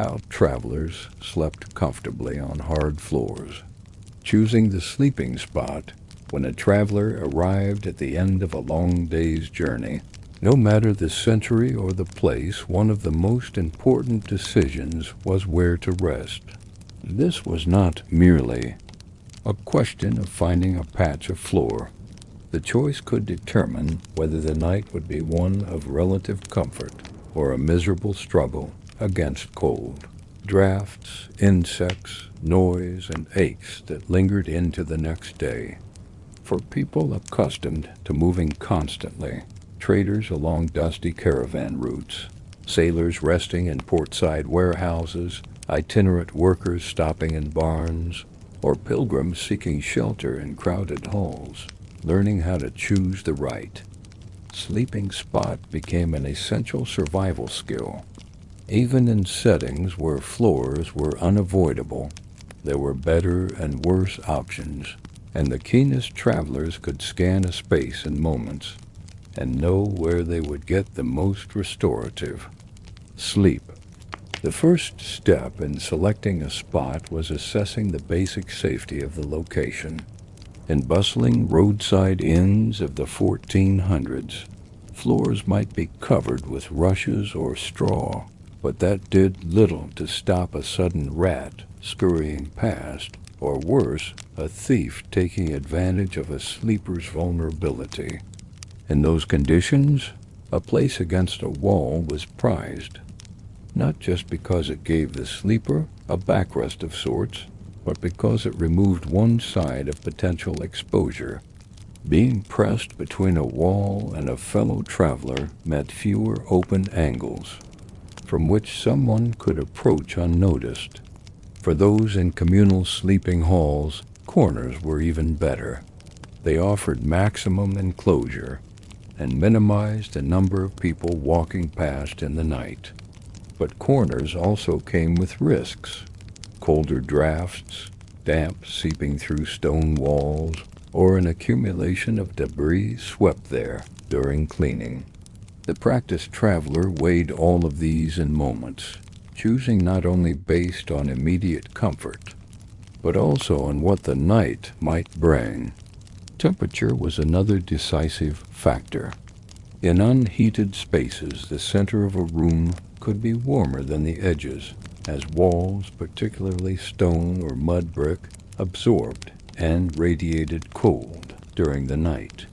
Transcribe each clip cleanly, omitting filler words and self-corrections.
how travelers slept comfortably on hard floors, choosing the sleeping spot when a traveler arrived at the end of a long day's journey. No matter the century or the place, one of the most important decisions was where to rest. This was not merely a question of finding a patch of floor. The choice could determine whether the night would be one of relative comfort or a miserable struggle against cold, drafts, insects, noise, and aches that lingered into the next day. For people accustomed to moving constantly, traders along dusty caravan routes, sailors resting in portside warehouses, itinerant workers stopping in barns, or pilgrims seeking shelter in crowded halls, learning how to choose the right sleeping spot became an essential survival skill. Even in settings where floors were unavoidable, there were better and worse options, and the keenest travelers could scan a space in moments and know where they would get the most restorative sleep. The first step in selecting a spot was assessing the basic safety of the location. In bustling roadside inns of the 1400s, floors might be covered with rushes or straw, but that did little to stop a sudden rat scurrying past, or worse, a thief taking advantage of a sleeper's vulnerability. In those conditions, a place against a wall was prized, not just because it gave the sleeper a backrest of sorts, but because it removed one side of potential exposure. Being pressed between a wall and a fellow traveler meant fewer open angles, from which someone could approach unnoticed. For those in communal sleeping halls, corners were even better. They offered maximum enclosure and minimized the number of people walking past in the night. But corners also came with risks. Colder drafts, damp seeping through stone walls, or an accumulation of debris swept there during cleaning. The practiced traveler weighed all of these in moments, choosing not only based on immediate comfort, but also on what the night might bring. Temperature was another decisive factor. In unheated spaces, the center of a room could be warmer than the edges, as walls, particularly stone or mud brick, absorbed and radiated cold during the night.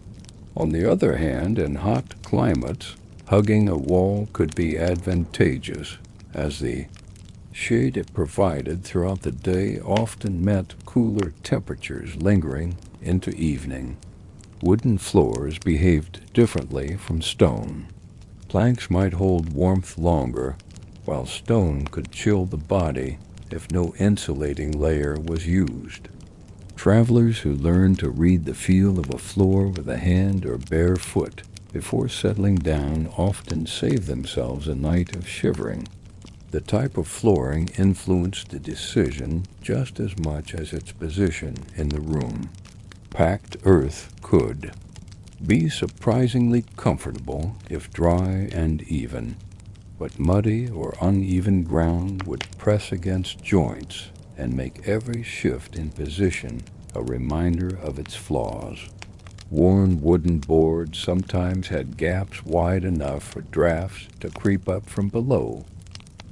On the other hand, in hot climates, hugging a wall could be advantageous, as the shade it provided throughout the day often meant cooler temperatures lingering into evening. Wooden floors behaved differently from stone. Planks might hold warmth longer, while stone could chill the body if no insulating layer was used. Travelers who learned to read the feel of a floor with a hand or bare foot before settling down often saved themselves a night of shivering. The type of flooring influenced the decision just as much as its position in the room. Packed earth could be surprisingly comfortable if dry and even, but muddy or uneven ground would press against joints and make every shift in position a reminder of its flaws. Worn wooden boards sometimes had gaps wide enough for drafts to creep up from below,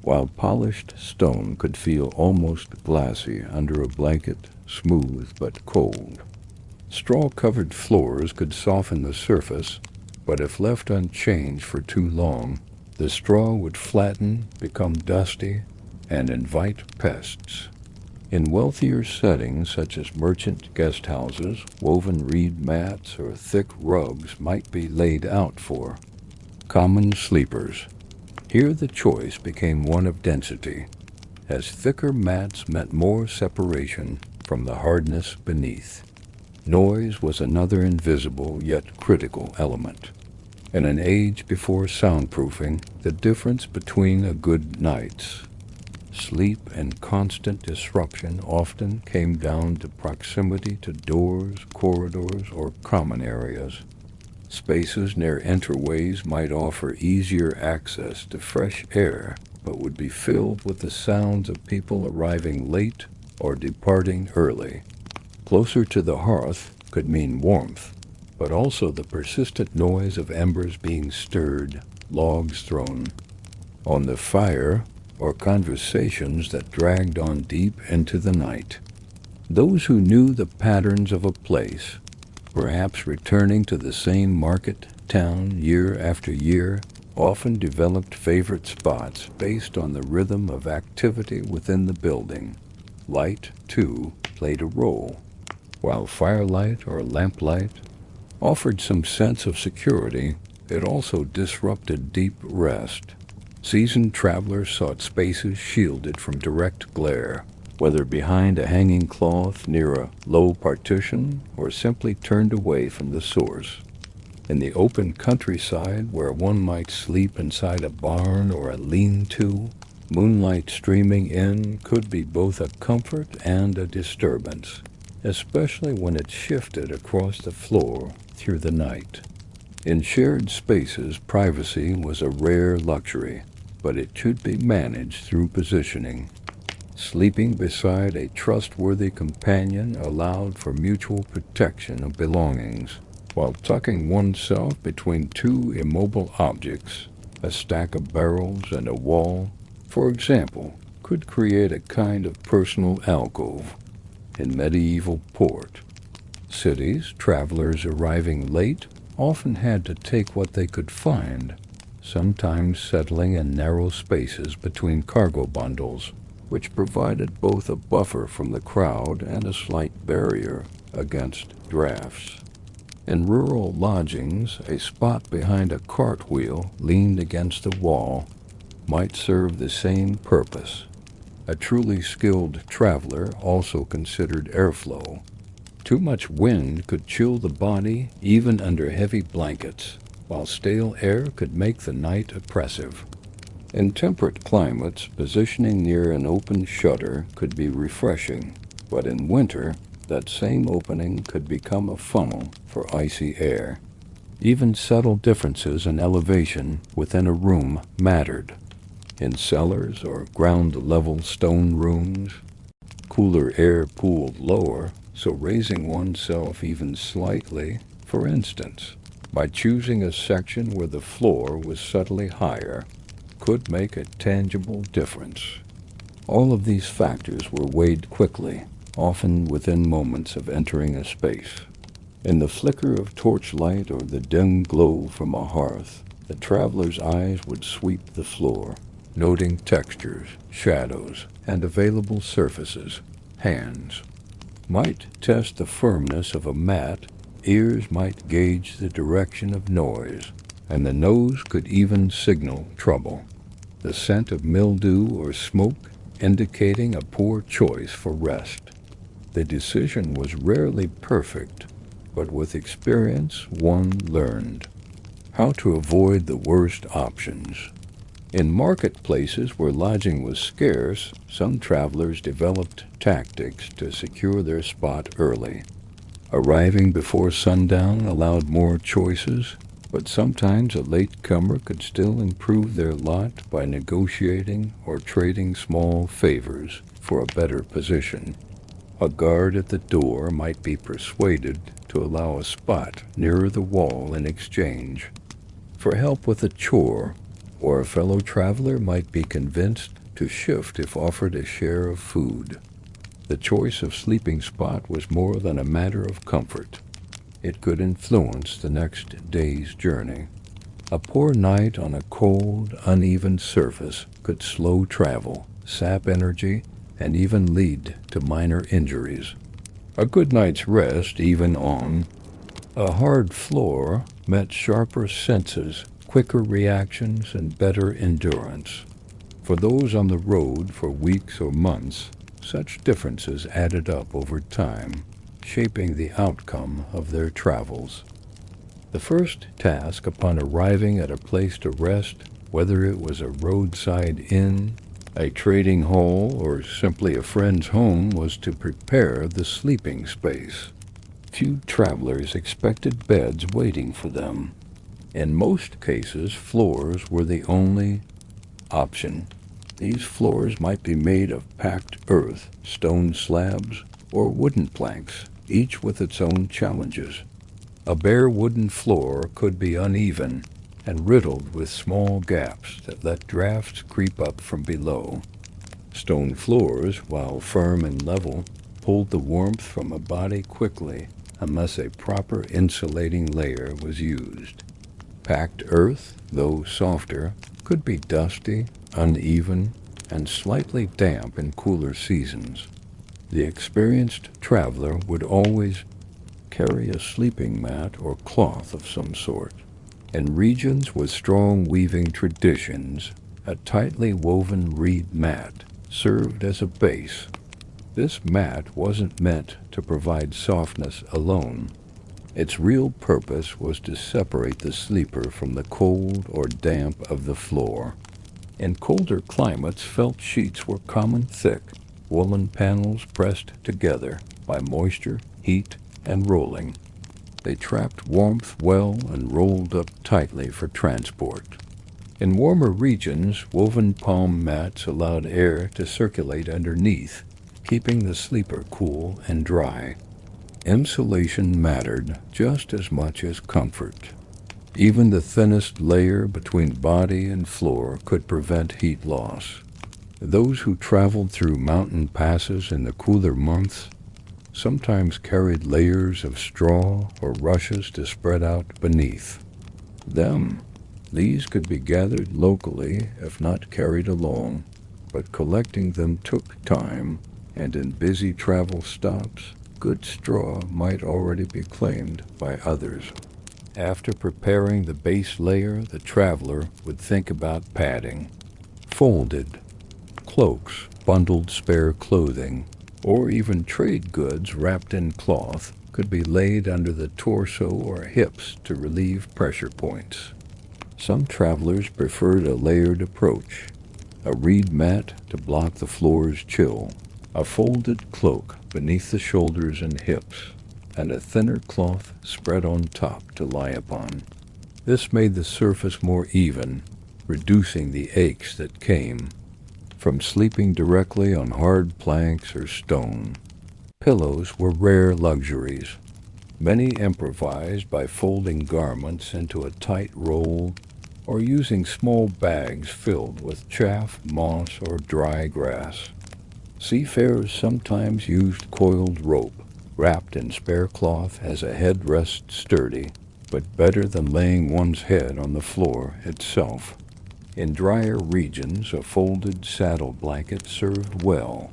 while polished stone could feel almost glassy under a blanket, smooth but cold. Straw-covered floors could soften the surface, but if left unchanged for too long, the straw would flatten, become dusty, and invite pests. In wealthier settings such as merchant guest houses, woven reed mats or thick rugs might be laid out for common sleepers. Here the choice became one of density, as thicker mats meant more separation from the hardness beneath. Noise was another invisible yet critical element. In an age before soundproofing, the difference between a good night's sleep and constant disruption often came down to proximity to doors, corridors, or common areas. Spaces near entryways might offer easier access to fresh air, but would be filled with the sounds of people arriving late or departing early. Closer to the hearth could mean warmth, but also the persistent noise of embers being stirred, logs thrown on the fire, or conversations that dragged on deep into the night. Those who knew the patterns of a place, perhaps returning to the same market town year after year, often developed favorite spots based on the rhythm of activity within the building. Light, too, played a role. While firelight or lamplight offered some sense of security, it also disrupted deep rest. Seasoned travelers sought spaces shielded from direct glare, whether behind a hanging cloth near a low partition or simply turned away from the source. In the open countryside, where one might sleep inside a barn or a lean-to, moonlight streaming in could be both a comfort and a disturbance, especially when it shifted across the floor through the night. In shared spaces, privacy was a rare luxury, but it should be managed through positioning. Sleeping beside a trustworthy companion allowed for mutual protection of belongings, while tucking oneself between two immobile objects, a stack of barrels and a wall, for example, could create a kind of personal alcove. In medieval port cities, travelers arriving late often had to take what they could find, sometimes settling in narrow spaces between cargo bundles, which provided both a buffer from the crowd and a slight barrier against drafts. In rural lodgings, a spot behind a cartwheel leaned against the wall might serve the same purpose. A truly skilled traveler also considered airflow. Too much wind could chill the body even under heavy blankets, while stale air could make the night oppressive. In temperate climates, positioning near an open shutter could be refreshing, but in winter, that same opening could become a funnel for icy air. Even subtle differences in elevation within a room mattered. In cellars or ground-level stone rooms, cooler air pooled lower, so raising oneself even slightly, for instance, by choosing a section where the floor was subtly higher, could make a tangible difference. All of these factors were weighed quickly, often within moments of entering a space. In the flicker of torchlight or the dim glow from a hearth, the traveler's eyes would sweep the floor, noting textures, shadows, and available surfaces. Hands might test the firmness of a mat, ears might gauge the direction of noise, and the nose could even signal trouble. The scent of mildew or smoke indicating a poor choice for rest. The decision was rarely perfect, but with experience one learned how to avoid the worst options. In marketplaces where lodging was scarce, some travelers developed tactics to secure their spot early. Arriving before sundown allowed more choices, but sometimes a latecomer could still improve their lot by negotiating or trading small favors for a better position. A guard at the door might be persuaded to allow a spot nearer the wall in exchange for help with a chore, or a fellow traveler might be convinced to shift if offered a share of food. The choice of sleeping spot was more than a matter of comfort. It could influence the next day's journey. A poor night on a cold, uneven surface could slow travel, sap energy, and even lead to minor injuries. A good night's rest, even on a hard floor, meant sharper senses, quicker reactions, and better endurance. For those on the road for weeks or months, such differences added up over time, shaping the outcome of their travels. The first task upon arriving at a place to rest, whether it was a roadside inn, a trading hall, or simply a friend's home, was to prepare the sleeping space. Few travelers expected beds waiting for them. In most cases, floors were the only option. These floors might be made of packed earth, stone slabs, or wooden planks, each with its own challenges. A bare wooden floor could be uneven and riddled with small gaps that let drafts creep up from below. Stone floors, while firm and level, pulled the warmth from a body quickly unless a proper insulating layer was used. Packed earth, though softer, could be dusty, uneven, and slightly damp in cooler seasons. The experienced traveler would always carry a sleeping mat or cloth of some sort. In regions with strong weaving traditions, a tightly woven reed mat served as a base. This mat wasn't meant to provide softness alone. Its real purpose was to separate the sleeper from the cold or damp of the floor. In colder climates, felt sheets were common thick, woolen panels pressed together by moisture, heat, and rolling. They trapped warmth well and rolled up tightly for transport. In warmer regions, woven palm mats allowed air to circulate underneath, keeping the sleeper cool and dry. Insulation mattered just as much as comfort. Even the thinnest layer between body and floor could prevent heat loss. Those who traveled through mountain passes in the cooler months sometimes carried layers of straw or rushes to spread out beneath them. These could be gathered locally if not carried along, but collecting them took time, and in busy travel stops, good straw might already be claimed by others. After preparing the base layer, the traveler would think about padding. Folded cloaks, bundled spare clothing, or even trade goods wrapped in cloth could be laid under the torso or hips to relieve pressure points. Some travelers preferred a layered approach: a reed mat to block the floor's chill, a folded cloak beneath the shoulders and hips, and a thinner cloth spread on top to lie upon. This made the surface more even, reducing the aches that came from sleeping directly on hard planks or stone. Pillows were rare luxuries. Many improvised by folding garments into a tight roll or using small bags filled with chaff, moss, or dry grass. Seafarers sometimes used coiled rope, wrapped in spare cloth as a headrest sturdy, but better than laying one's head on the floor itself. In drier regions, a folded saddle blanket served well,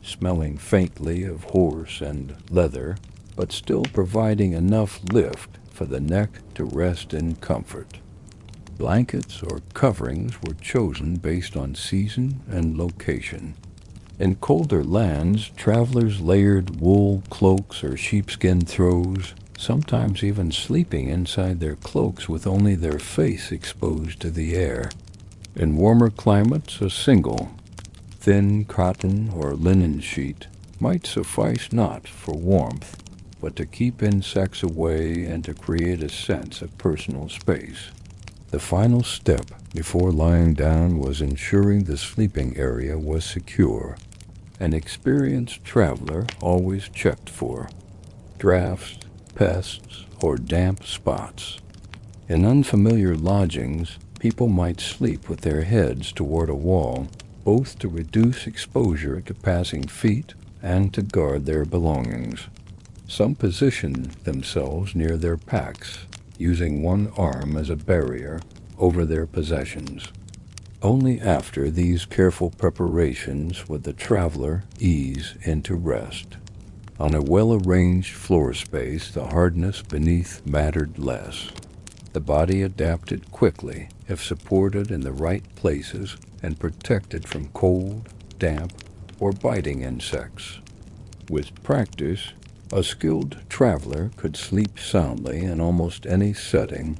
smelling faintly of horse and leather, but still providing enough lift for the neck to rest in comfort. Blankets or coverings were chosen based on season and location. In colder lands, travelers layered wool cloaks or sheepskin throws, sometimes even sleeping inside their cloaks with only their face exposed to the air. In warmer climates, a single, thin cotton or linen sheet might suffice not for warmth, but to keep insects away and to create a sense of personal space. The final step before lying down was ensuring the sleeping area was secure. An experienced traveler always checked for drafts, pests, or damp spots. In unfamiliar lodgings, people might sleep with their heads toward a wall, both to reduce exposure to passing feet and to guard their belongings. Some positioned themselves near their packs, using one arm as a barrier over their possessions. Only after these careful preparations would the traveler ease into rest. On a well-arranged floor space, the hardness beneath mattered less. The body adapted quickly if supported in the right places and protected from cold, damp, or biting insects. With practice, a skilled traveler could sleep soundly in almost any setting,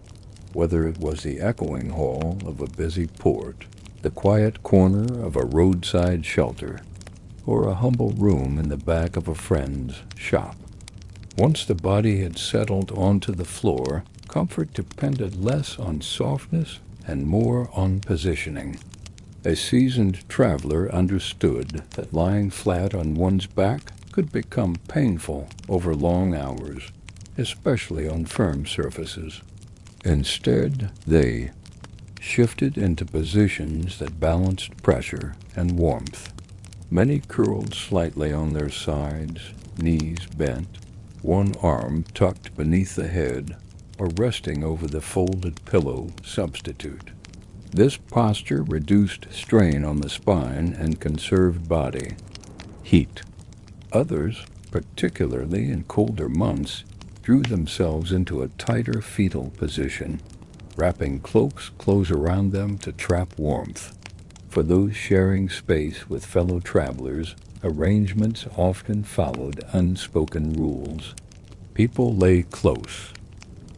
whether it was the echoing hall of a busy port, the quiet corner of a roadside shelter, or a humble room in the back of a friend's shop. Once the body had settled onto the floor, comfort depended less on softness and more on positioning. A seasoned traveler understood that lying flat on one's back could become painful over long hours, especially on firm surfaces. Instead, they shifted into positions that balanced pressure and warmth. Many curled slightly on their sides, knees bent, one arm tucked beneath the head or resting over the folded pillow substitute. This posture reduced strain on the spine and conserved body heat. Others, particularly in colder months, drew themselves into a tighter fetal position, wrapping cloaks close around them to trap warmth. For those sharing space with fellow travelers, arrangements often followed unspoken rules. People lay close,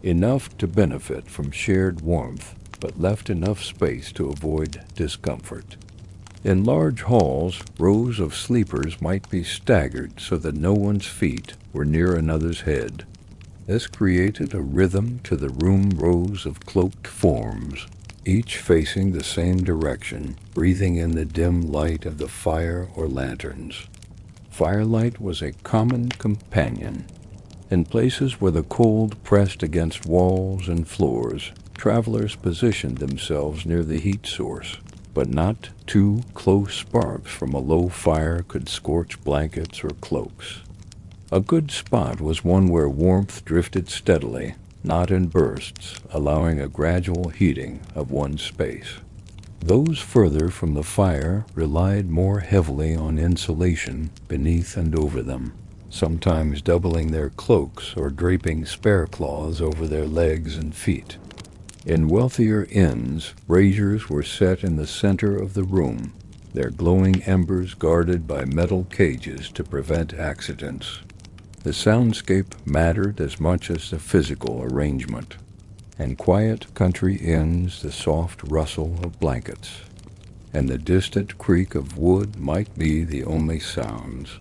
enough to benefit from shared warmth, but left enough space to avoid discomfort. In large halls, rows of sleepers might be staggered so that no one's feet were near another's head. This created a rhythm to the room rows of cloaked forms, each facing the same direction, breathing in the dim light of the fire or lanterns. Firelight was a common companion. In places where the cold pressed against walls and floors, travelers positioned themselves near the heat source, but not too close. Sparks from a low fire could scorch blankets or cloaks. A good spot was one where warmth drifted steadily, not in bursts, allowing a gradual heating of one's space. Those further from the fire relied more heavily on insulation beneath and over them, sometimes doubling their cloaks or draping spare cloths over their legs and feet. In wealthier inns, braziers were set in the center of the room, their glowing embers guarded by metal cages to prevent accidents. The soundscape mattered as much as the physical arrangement. In quiet country inns, the soft rustle of blankets and the distant creak of wood might be the only sounds.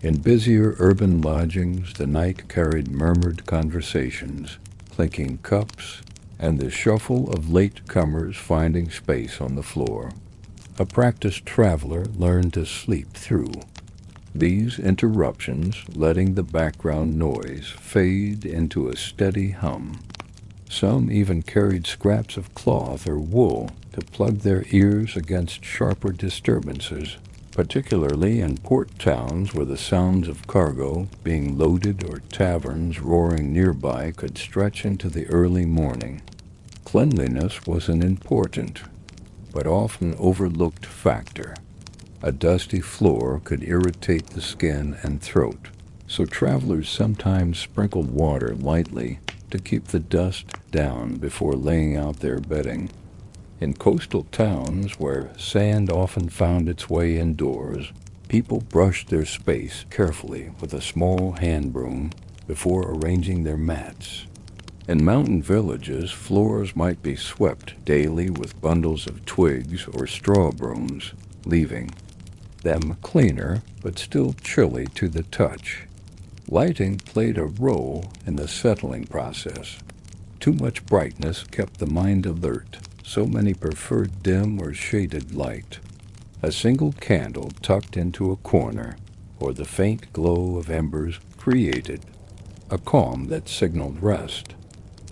In busier urban lodgings, the night carried murmured conversations, clinking cups, and the shuffle of late-comers finding space on the floor. A practiced traveler learned to sleep through these interruptions, letting the background noise fade into a steady hum. Some even carried scraps of cloth or wool to plug their ears against sharper disturbances, particularly in port towns where the sounds of cargo being loaded or taverns roaring nearby could stretch into the early morning. Cleanliness was an important, but often overlooked factor. A dusty floor could irritate the skin and throat, so travelers sometimes sprinkled water lightly to keep the dust down before laying out their bedding. In coastal towns, where sand often found its way indoors, people brushed their space carefully with a small hand broom before arranging their mats. In mountain villages, floors might be swept daily with bundles of twigs or straw brooms, leaving them cleaner but still chilly to the touch. Lighting played a role in the settling process. Too much brightness kept the mind alert, so many preferred dim or shaded light. A single candle tucked into a corner, or the faint glow of embers, created a calm that signaled rest.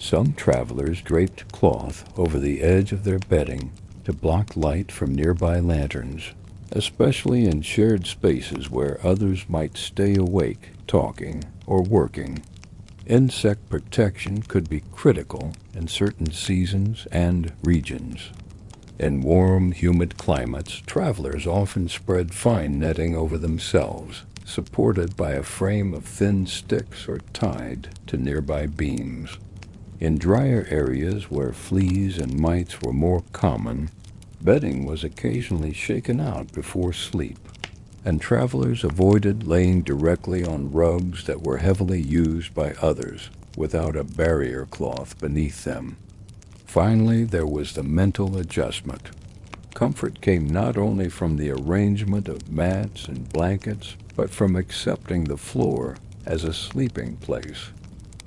Some travelers draped cloth over the edge of their bedding to block light from nearby lanterns, especially in shared spaces where others might stay awake, talking, or working. Insect protection could be critical in certain seasons and regions. In warm, humid climates, travelers often spread fine netting over themselves, supported by a frame of thin sticks or tied to nearby beams. In drier areas where fleas and mites were more common, bedding was occasionally shaken out before sleep, and travelers avoided laying directly on rugs that were heavily used by others without a barrier cloth beneath them. Finally, there was the mental adjustment. Comfort came not only from the arrangement of mats and blankets, but from accepting the floor as a sleeping place.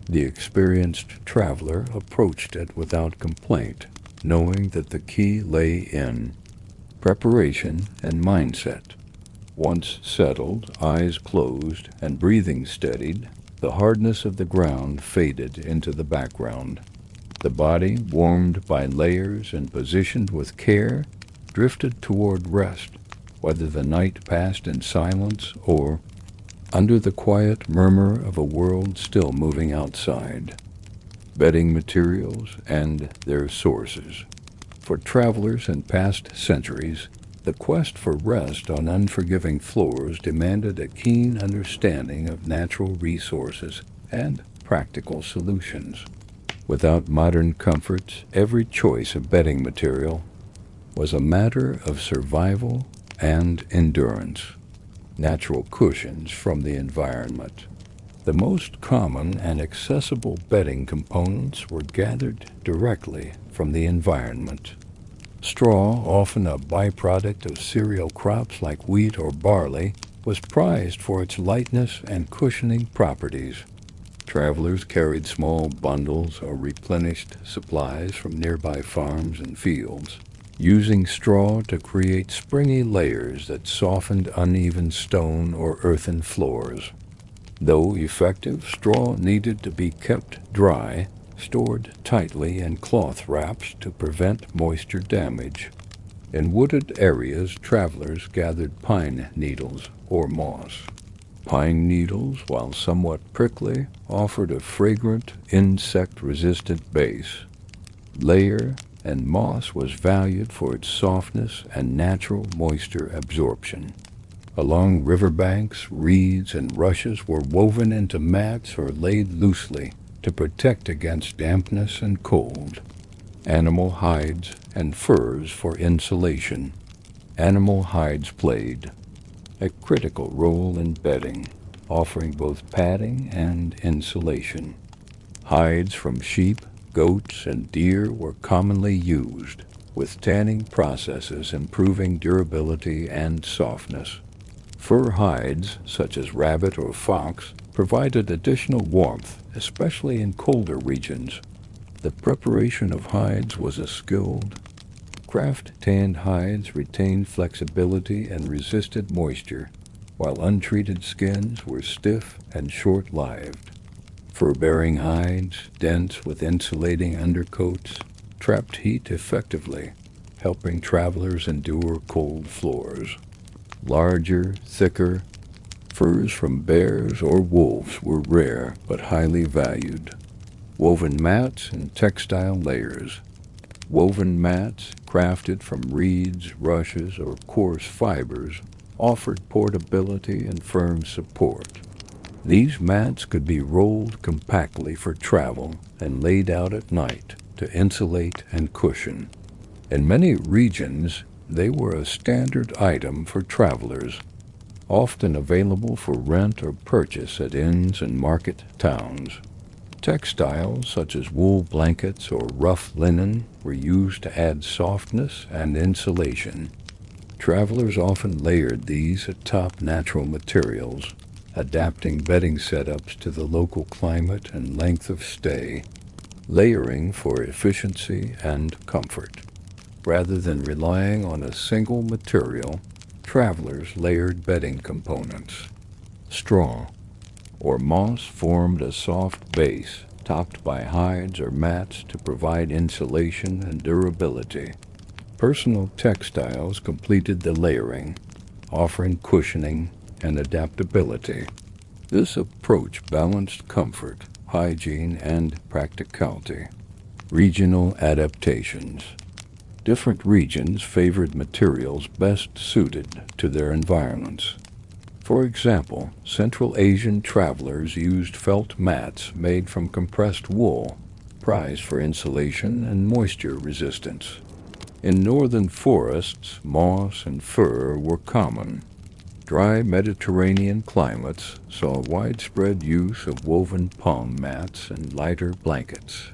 The experienced traveler approached it without complaint, knowing that the key lay in preparation, and mindset. Once settled, eyes closed, and breathing steadied, the hardness of the ground faded into the background. The body, warmed by layers and positioned with care, drifted toward rest, whether the night passed in silence or under the quiet murmur of a world still moving outside. Bedding materials and their sources. For travelers in past centuries, the quest for rest on unforgiving floors demanded a keen understanding of natural resources and practical solutions. Without modern comforts, every choice of bedding material was a matter of survival and endurance. Natural cushions from the environment. The most common and accessible bedding components were gathered directly from the environment. Straw, often a byproduct of cereal crops like wheat or barley, was prized for its lightness and cushioning properties. Travelers carried small bundles or replenished supplies from nearby farms and fields, using straw to create springy layers that softened uneven stone or earthen floors. Though effective, straw needed to be kept dry, stored tightly in cloth wraps to prevent moisture damage. In wooded areas, travelers gathered pine needles or moss. Pine needles, while somewhat prickly, offered a fragrant, insect-resistant base. Layer and moss was valued for its softness and natural moisture absorption. Along riverbanks, reeds and rushes were woven into mats or laid loosely to protect against dampness and cold. Animal hides and furs for insulation. Animal hides played a critical role in bedding, offering both padding and insulation. Hides from sheep, goats, and deer were commonly used, with tanning processes improving durability and softness. Fur hides, such as rabbit or fox, provided additional warmth, especially in colder regions. The preparation of hides was a skilled craft. Tanned hides retained flexibility and resisted moisture, while untreated skins were stiff and short-lived. Fur-bearing hides, dense with insulating undercoats, trapped heat effectively, helping travelers endure cold floors. Larger, thicker furs from bears or wolves were rare but highly valued. Woven mats and textile layers. Woven mats, crafted from reeds, rushes, or coarse fibers, offered portability and firm support. These mats could be rolled compactly for travel and laid out at night to insulate and cushion. In many regions, they were a standard item for travelers, often available for rent or purchase at inns and market towns. Textiles such as wool blankets or rough linen were used to add softness and insulation. Travelers often layered these atop natural materials, adapting bedding setups to the local climate and length of stay. Layering for efficiency and comfort. Rather than relying on a single material, travelers layered bedding components. Straw or moss formed a soft base, topped by hides or mats to provide insulation and durability. Personal textiles completed the layering, offering cushioning and adaptability. This approach balanced comfort, hygiene, and practicality. Regional adaptations. Different regions favored materials best suited to their environments. For example, Central Asian travelers used felt mats made from compressed wool, prized for insulation and moisture resistance. In northern forests, moss and fir were common. Dry Mediterranean climates saw widespread use of woven palm mats and lighter blankets.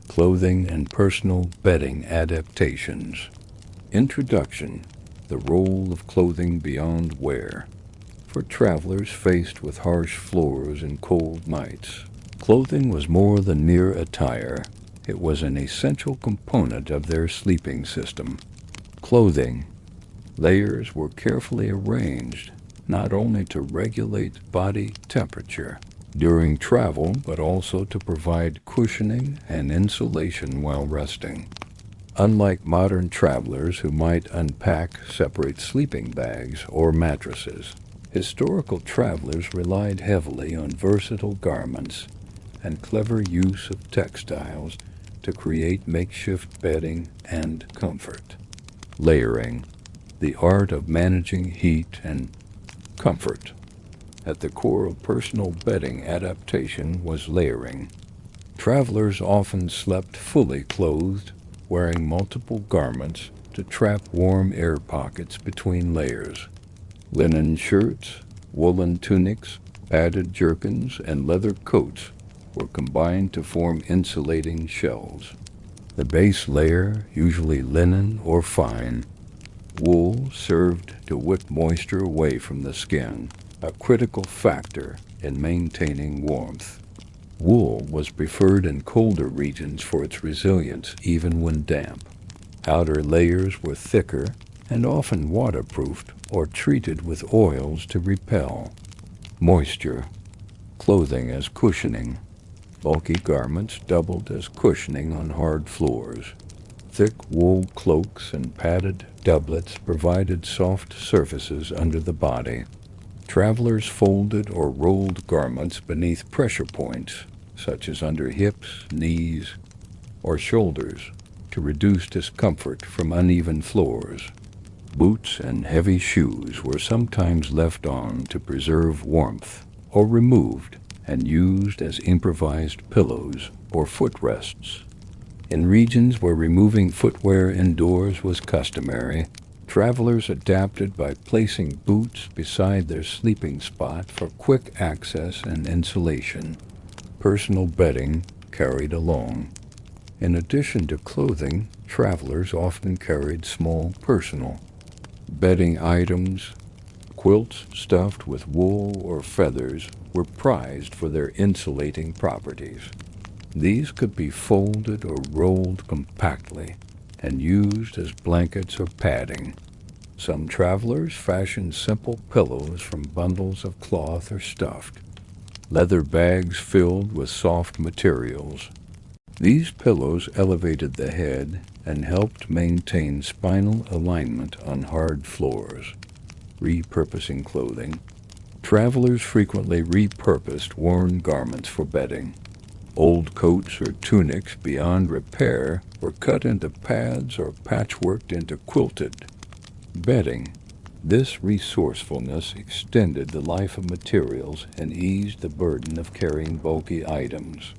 Clothing and personal bedding adaptations. Introduction: the role of clothing beyond wear. For travelers faced with harsh floors and cold nights, clothing was more than mere attire. It was an essential component of their sleeping system. Clothing Layers were carefully arranged, not only to regulate body temperature during travel, but also to provide cushioning and insulation while resting. Unlike modern travelers who might unpack separate sleeping bags or mattresses, historical travelers relied heavily on versatile garments and clever use of textiles to create makeshift bedding and comfort. Layering, the art of managing heat and comfort. At the core of personal bedding adaptation was layering. Travelers often slept fully clothed, wearing multiple garments to trap warm air pockets between layers. Linen shirts, woolen tunics, padded jerkins, and leather coats were combined to form insulating shells. The base layer, usually linen or fine, wool served to whip moisture away from the skin, a critical factor in maintaining warmth. Wool was preferred in colder regions for its resilience even when damp. Outer layers were thicker and often waterproofed or treated with oils to repel moisture. Clothing as cushioning. Bulky garments doubled as cushioning on hard floors. Thick wool cloaks and padded doublets provided soft surfaces under the body. Travelers folded or rolled garments beneath pressure points, such as under hips, knees, or shoulders, to reduce discomfort from uneven floors. Boots and heavy shoes were sometimes left on to preserve warmth, or removed and used as improvised pillows or footrests. In regions where removing footwear indoors was customary, travelers adapted by placing boots beside their sleeping spot for quick access and insulation. Personal bedding carried along. In addition to clothing, travelers often carried small personal bedding items. Quilts stuffed with wool or feathers were prized for their insulating properties. These could be folded or rolled compactly and used as blankets or padding. Some travelers fashioned simple pillows from bundles of cloth or stuffed. Leather bags filled with soft materials. These pillows elevated the head and helped maintain spinal alignment on hard floors. Repurposing clothing. Travelers frequently repurposed worn garments for bedding. Old coats or tunics beyond repair were cut into pads or patchworked into quilted bedding. This resourcefulness extended the life of materials and eased the burden of carrying bulky items.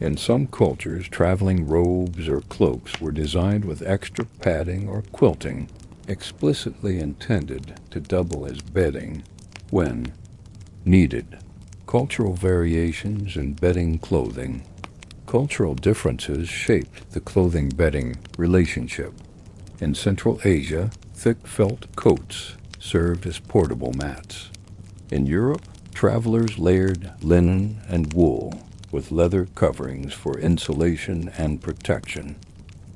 In some cultures, traveling robes or cloaks were designed with extra padding or quilting, explicitly intended to double as bedding when needed. Cultural variations in bedding clothing. Cultural differences shaped the clothing-bedding relationship. In Central Asia, thick felt coats served as portable mats. In Europe, travelers layered linen and wool with leather coverings for insulation and protection.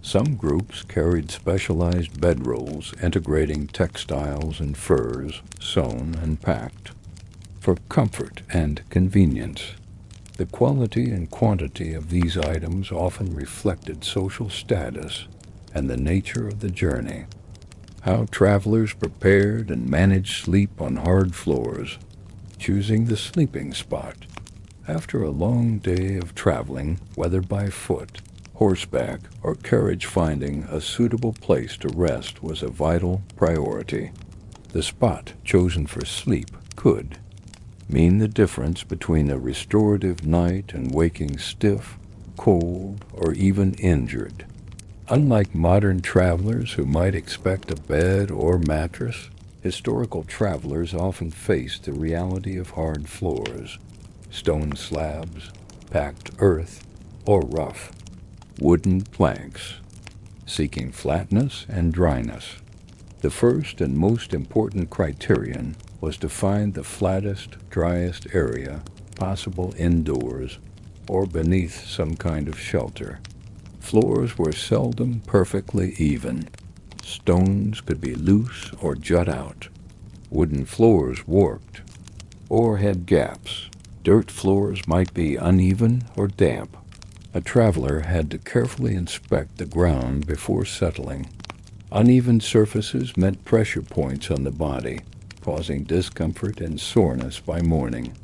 Some groups carried specialized bedrolls integrating textiles and furs, sewn and packed. For comfort and convenience. The quality and quantity of these items often reflected social status and the nature of the journey. How travelers prepared and managed sleep on hard floors, choosing the sleeping spot. After a long day of traveling, whether by foot, horseback, or carriage, finding a suitable place to rest was a vital priority. The spot chosen for sleep could mean the difference between a restorative night and waking stiff, cold, or even injured. Unlike modern travelers who might expect a bed or mattress, historical travelers often faced the reality of hard floors, stone slabs, packed earth, or rough wooden planks, seeking flatness and dryness. The first and most important criterion was to find the flattest, driest area possible indoors or beneath some kind of shelter. Floors were seldom perfectly even. Stones could be loose or jut out. Wooden floors warped or had gaps. Dirt floors might be uneven or damp. A traveler had to carefully inspect the ground before settling. Uneven surfaces meant pressure points on the body, causing discomfort and soreness by morning.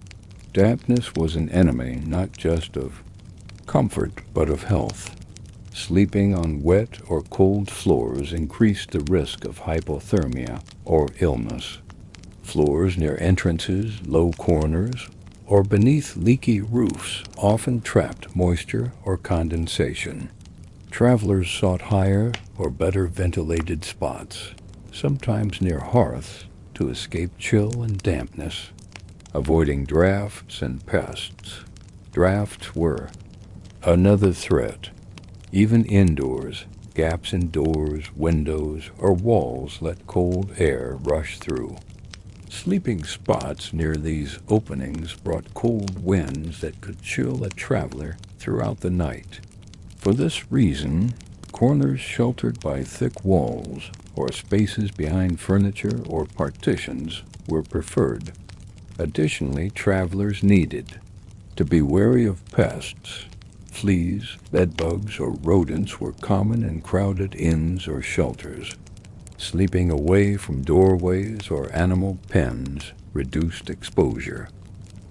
Dampness was an enemy not just of comfort but of health. Sleeping on wet or cold floors increased the risk of hypothermia or illness. Floors near entrances, low corners, or beneath leaky roofs often trapped moisture or condensation. Travelers sought higher or better ventilated spots, sometimes near hearths, to escape chill and dampness. Avoiding drafts and pests. Drafts were another threat. Even indoors, gaps in doors, windows, or walls let cold air rush through. Sleeping spots near these openings brought cold winds that could chill a traveler throughout the night. For this reason, corners sheltered by thick walls or spaces behind furniture or partitions were preferred. Additionally, travelers needed to be wary of pests. Fleas, bedbugs, or rodents were common in crowded inns or shelters. Sleeping away from doorways or animal pens reduced exposure.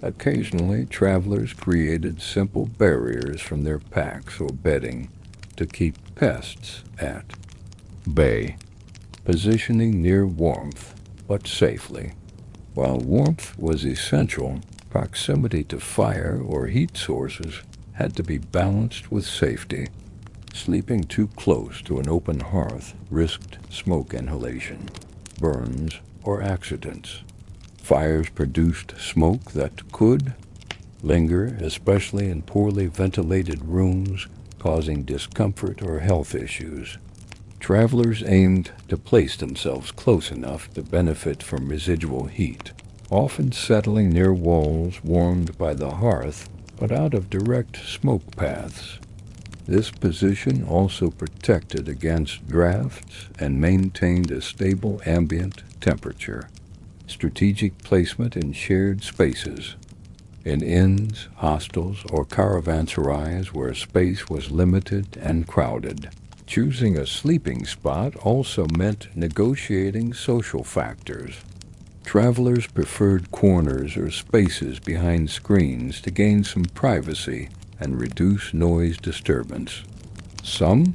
Occasionally, travelers created simple barriers from their packs or bedding to keep pests at bay, positioning near warmth, but safely. While warmth was essential, proximity to fire or heat sources had to be balanced with safety. Sleeping too close to an open hearth risked smoke inhalation, burns, or accidents. Fires produced smoke that could linger, especially in poorly ventilated rooms, causing discomfort or health issues. Travelers aimed to place themselves close enough to benefit from residual heat, often settling near walls warmed by the hearth but out of direct smoke paths. This position also protected against drafts and maintained a stable ambient temperature. Strategic placement in shared spaces. In inns, hostels, or caravanserais where space was limited and crowded. Choosing a sleeping spot also meant negotiating social factors. Travelers preferred corners or spaces behind screens to gain some privacy and reduce noise disturbance. Some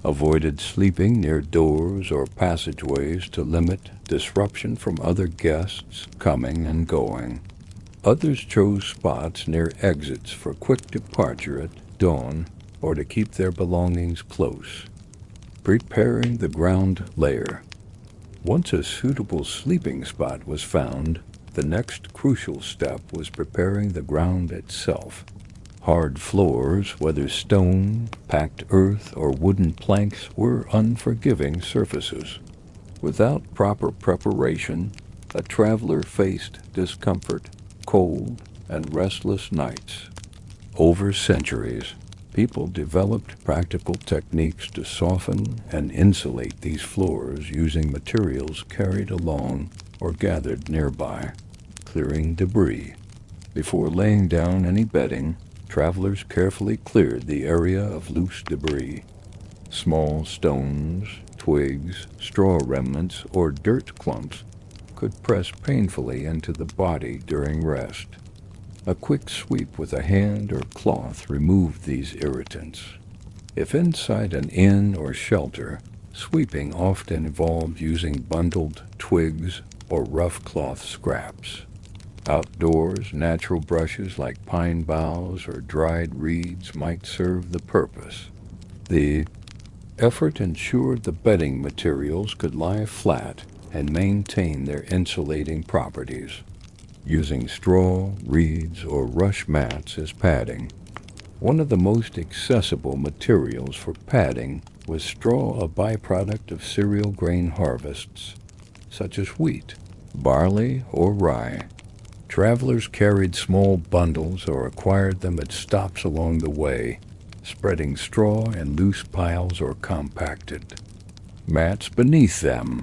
avoided sleeping near doors or passageways to limit disruption from other guests coming and going. Others chose spots near exits for quick departure at dawn or to keep their belongings close. Preparing the ground layer. Once a suitable sleeping spot was found, the next crucial step was preparing the ground itself. Hard floors, whether stone, packed earth, or wooden planks, were unforgiving surfaces. Without proper preparation, a traveler faced discomfort, cold, and restless nights. Over centuries, people developed practical techniques to soften and insulate these floors using materials carried along or gathered nearby, clearing debris. Before laying down any bedding, travelers carefully cleared the area of loose debris. Small stones, twigs, straw remnants, or dirt clumps could press painfully into the body during rest. A quick sweep with a hand or cloth removed these irritants. If inside an inn or shelter, sweeping often involved using bundled twigs or rough cloth scraps. Outdoors, natural brushes like pine boughs or dried reeds might serve the purpose. The effort ensured the bedding materials could lie flat and maintain their insulating properties, using straw, reeds, or rush mats as padding. One of the most accessible materials for padding was straw, a byproduct of cereal grain harvests, such as wheat, barley, or rye. Travelers carried small bundles or acquired them at stops along the way, spreading straw in loose piles or compacted. mats beneath them.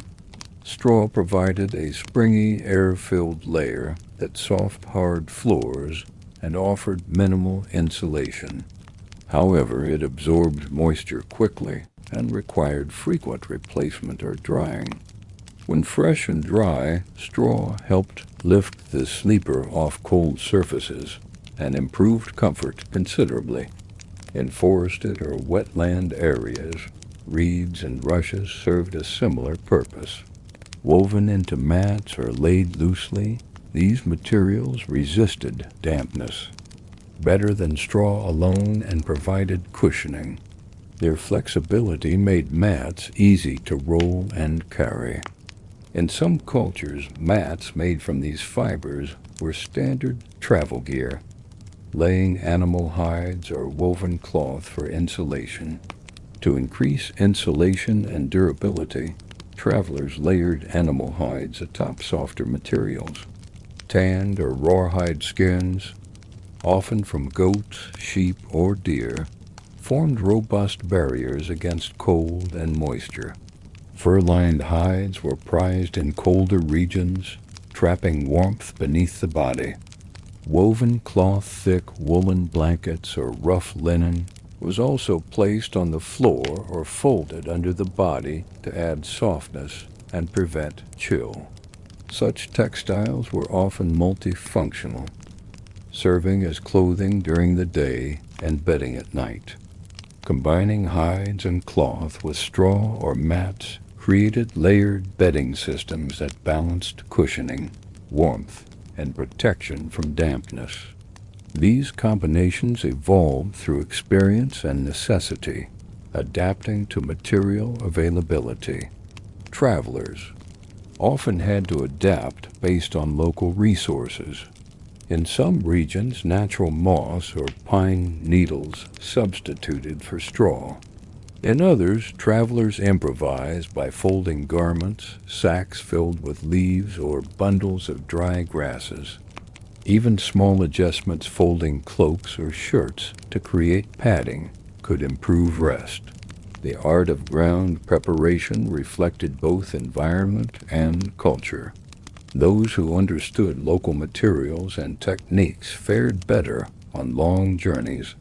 Straw provided a springy, air-filled layer that soft, hard floors and offered minimal insulation. However, it absorbed moisture quickly and required frequent replacement or drying. When fresh and dry, straw helped lift the sleeper off cold surfaces and improved comfort considerably. In forested or wetland areas, reeds and rushes served a similar purpose. Woven into mats or laid loosely, these materials resisted dampness better than straw alone and provided cushioning. Their flexibility made mats easy to roll and carry. In some cultures, mats made from these fibers were standard travel gear, laying animal hides or woven cloth for insulation. To increase insulation and durability, travelers layered animal hides atop softer materials. Tanned or rawhide skins, often from goats, sheep, or deer, formed robust barriers against cold and moisture. Fur-lined hides were prized in colder regions, trapping warmth beneath the body. Woven cloth-thick woolen blankets or rough linen was also placed on the floor or folded under the body to add softness and prevent chill. Such textiles were often multifunctional, serving as clothing during the day and bedding at night. Combining hides and cloth with straw or mats created layered bedding systems that balanced cushioning, warmth, and protection from dampness. These combinations evolved through experience and necessity, adapting to material availability. Travelers often had to adapt based on local resources. In some regions, natural moss or pine needles substituted for straw. In others, travelers improvised by folding garments, sacks filled with leaves, or bundles of dry grasses. Even small adjustments folding cloaks or shirts to create padding could improve rest. The art of ground preparation reflected both environment and culture. Those who understood local materials and techniques fared better on long journeys,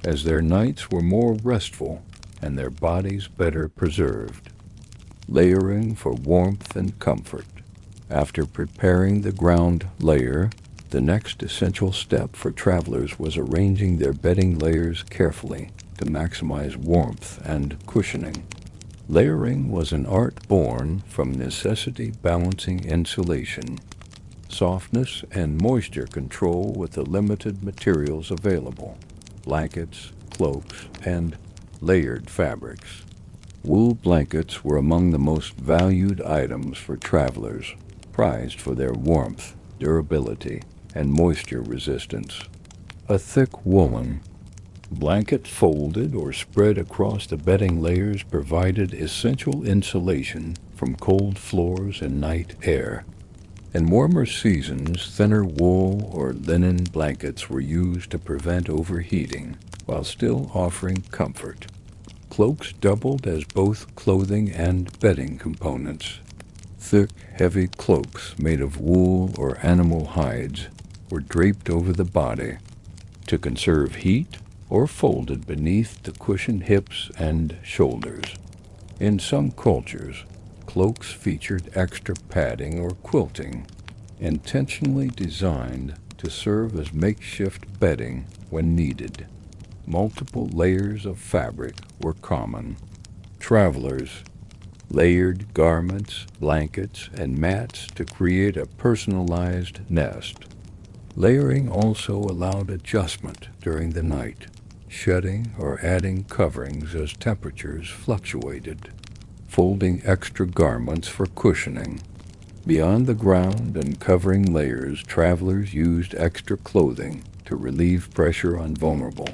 as their nights were more restful and their bodies better preserved. Layering for warmth and comfort. After preparing the ground layer, the next essential step for travelers was arranging their bedding layers carefully to maximize warmth and cushioning. Layering was an art born from necessity balancing insulation, softness, and moisture control with the limited materials available: blankets, cloaks, and layered fabrics. Wool blankets were among the most valued items for travelers, prized for their warmth, durability, and moisture resistance. A thick woolen blanket folded or spread across the bedding layers provided essential insulation from cold floors and night air. In warmer seasons, thinner wool or linen blankets were used to prevent overheating while still offering comfort. Cloaks doubled as both clothing and bedding components. Thick, heavy cloaks made of wool or animal hides were draped over the body to conserve heat or folded beneath the cushioned hips and shoulders. In some cultures, cloaks featured extra padding or quilting, intentionally designed to serve as makeshift bedding when needed. Multiple layers of fabric were common. Travelers layered garments, blankets, and mats to create a personalized nest. Layering also allowed adjustment during the night, shedding or adding coverings as temperatures fluctuated, folding extra garments for cushioning. Beyond the ground and covering layers, travelers used extra clothing to relieve pressure on vulnerable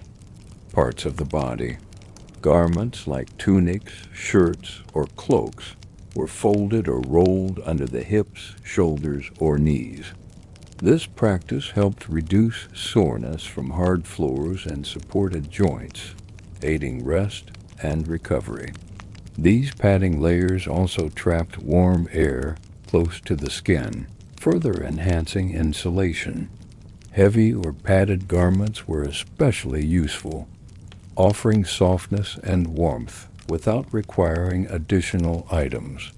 parts of the body. Garments like tunics, shirts, or cloaks were folded or rolled under the hips, shoulders, or knees. This practice helped reduce soreness from hard floors and supported joints, aiding rest and recovery. These padding layers also trapped warm air close to the skin, further enhancing insulation. Heavy or padded garments were especially useful, offering softness and warmth without requiring additional items.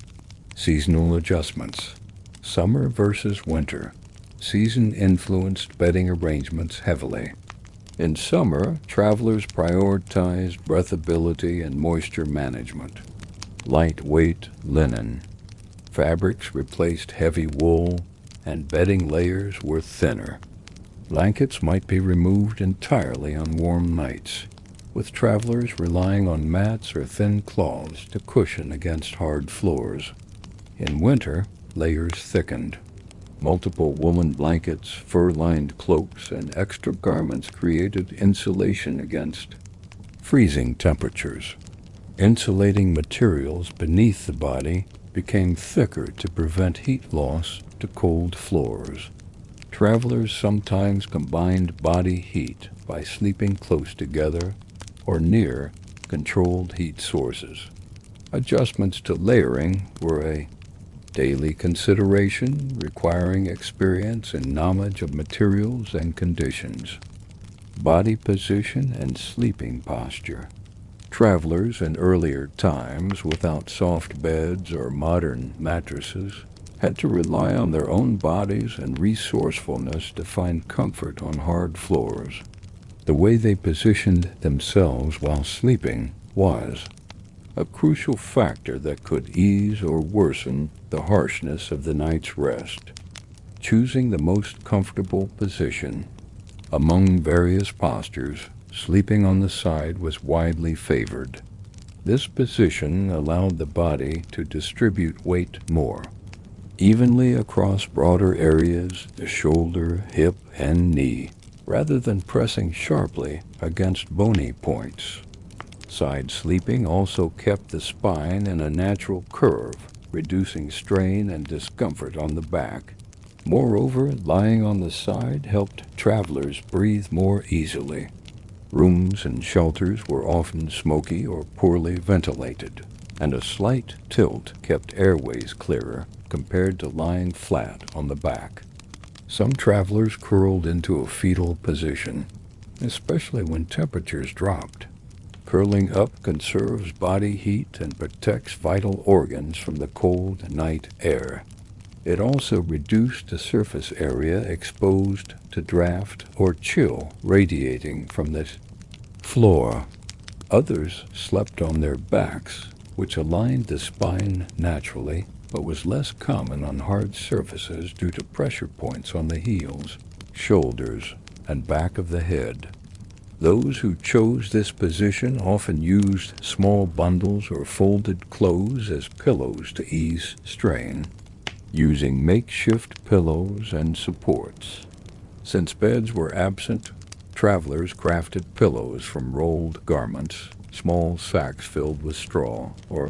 Seasonal adjustments. Summer versus winter. Season influenced bedding arrangements heavily. In summer, travelers prioritized breathability and moisture management. Lightweight linen. Fabrics replaced heavy wool, and bedding layers were thinner. Blankets might be removed entirely on warm nights, with travelers relying on mats or thin cloths to cushion against hard floors. In winter, layers thickened. Multiple woolen blankets, fur-lined cloaks, and extra garments created insulation against freezing temperatures. Insulating materials beneath the body became thicker to prevent heat loss to cold floors. Travelers sometimes combined body heat by sleeping close together or near controlled heat sources. Adjustments to layering were a daily consideration, requiring experience and knowledge of materials and conditions. Body position and sleeping posture. Travelers in earlier times, without soft beds or modern mattresses, had to rely on their own bodies and resourcefulness to find comfort on hard floors. The way they positioned themselves while sleeping was a crucial factor that could ease or worsen the harshness of the night's rest. Choosing the most comfortable position. Among various postures, sleeping on the side was widely favored. This position allowed the body to distribute weight more evenly across broader areas, the shoulder, hip, and knee, rather than pressing sharply against bony points. Side sleeping also kept the spine in a natural curve, reducing strain and discomfort on the back. Moreover, lying on the side helped travelers breathe more easily. Rooms and shelters were often smoky or poorly ventilated, and a slight tilt kept airways clearer compared to lying flat on the back. Some travelers curled into a fetal position, especially when temperatures dropped. Curling up conserves body heat and protects vital organs from the cold night air. It also reduced the surface area exposed to draft or chill radiating from the floor. Others slept on their backs, which aligned the spine naturally, but was less common on hard surfaces due to pressure points on the heels, shoulders, and back of the head. Those who chose this position often used small bundles or folded clothes as pillows to ease strain, using makeshift pillows and supports. Since beds were absent, travelers crafted pillows from rolled garments, small sacks filled with straw, or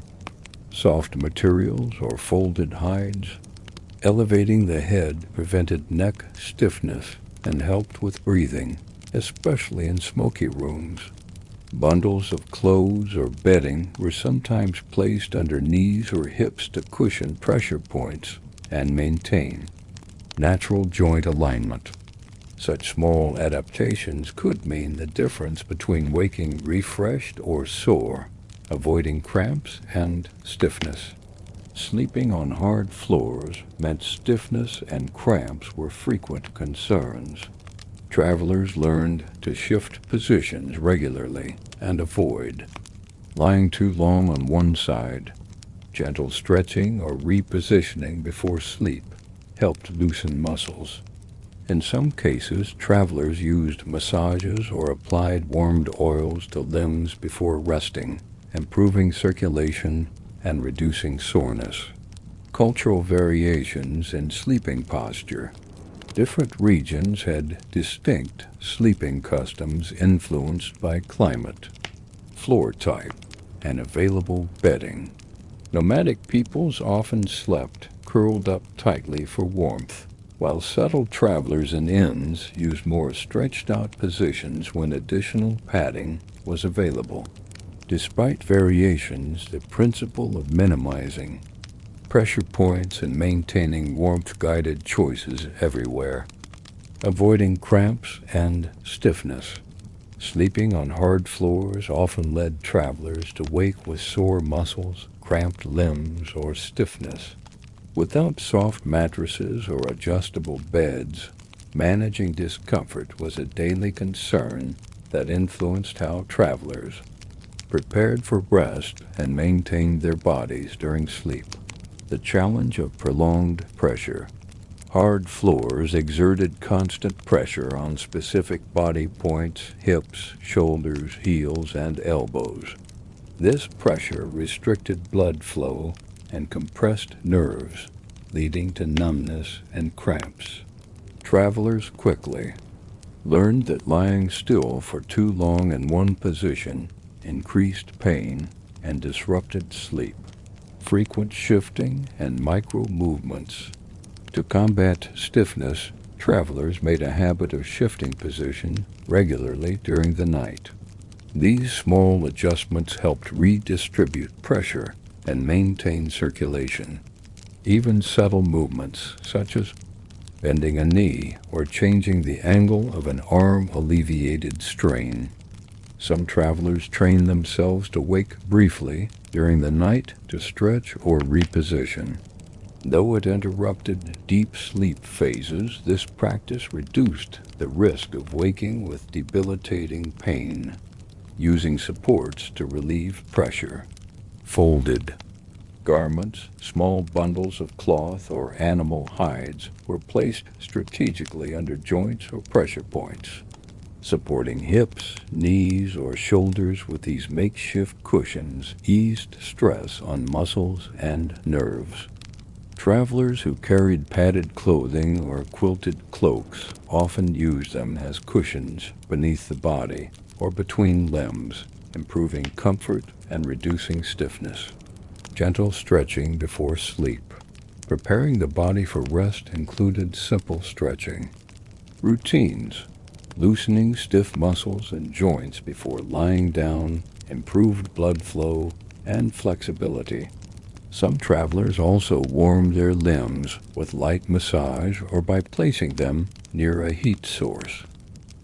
soft materials or folded hides. Elevating the head prevented neck stiffness and helped with breathing, especially in smoky rooms. Bundles of clothes or bedding were sometimes placed under knees or hips to cushion pressure points and maintain natural joint alignment. Such small adaptations could mean the difference between waking refreshed or sore, avoiding cramps and stiffness. Sleeping on hard floors meant stiffness and cramps were frequent concerns. Travelers learned to shift positions regularly and avoid lying too long on one side. Gentle stretching or repositioning before sleep helped loosen muscles. In some cases, travelers used massages or applied warmed oils to limbs before resting, improving circulation and reducing soreness. Cultural variations in sleeping posture. Different regions had distinct sleeping customs influenced by climate, floor type, and available bedding. Nomadic peoples often slept curled up tightly for warmth, while settled travelers in inns used more stretched-out positions when additional padding was available. Despite variations, the principle of minimizing pressure points and maintaining warmth-guided choices everywhere, avoiding cramps and stiffness. Sleeping on hard floors often led travelers to wake with sore muscles, cramped limbs, or stiffness. Without soft mattresses or adjustable beds, managing discomfort was a daily concern that influenced how travelers prepared for rest and maintained their bodies during sleep. The challenge of prolonged pressure. Hard floors exerted constant pressure on specific body points, hips, shoulders, heels, and elbows. This pressure restricted blood flow and compressed nerves, leading to numbness and cramps. Travelers quickly learned that lying still for too long in one position increased pain and disrupted sleep. Frequent shifting and micro movements. To combat stiffness, travelers made a habit of shifting position regularly during the night. These small adjustments helped redistribute pressure and maintain circulation. Even subtle movements, such as bending a knee or changing the angle of an arm, alleviated strain. Some travelers trained themselves to wake briefly during the night to stretch or reposition. Though it interrupted deep sleep phases, this practice reduced the risk of waking with debilitating pain. Using supports to relieve pressure. Folded garments, small bundles of cloth or animal hides were placed strategically under joints or pressure points. Supporting hips, knees, or shoulders with these makeshift cushions eased stress on muscles and nerves. Travelers who carried padded clothing or quilted cloaks often used them as cushions beneath the body or between limbs, improving comfort and reducing stiffness. Gentle stretching before sleep. Preparing the body for rest included simple stretching. Routines. Loosening stiff muscles and joints before lying down improved blood flow and flexibility. Some travelers also warmed their limbs with light massage or by placing them near a heat source.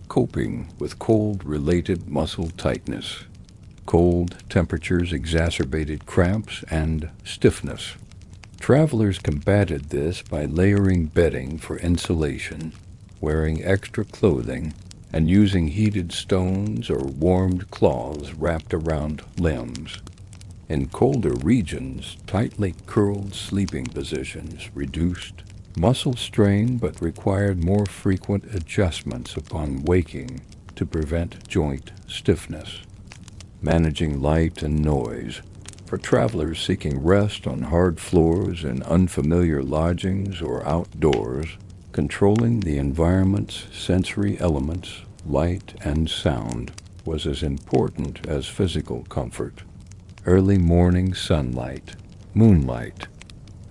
Coping with cold-related muscle tightness. Cold temperatures exacerbated cramps and stiffness. Travelers combated this by layering bedding for insulation, wearing extra clothing, and using heated stones or warmed cloths wrapped around limbs. In colder regions, tightly curled sleeping positions reduced muscle strain but required more frequent adjustments upon waking to prevent joint stiffness. Managing light and noise. For travelers seeking rest on hard floors in unfamiliar lodgings or outdoors, controlling the environment's sensory elements, light and sound, was as important as physical comfort. Early morning sunlight, moonlight,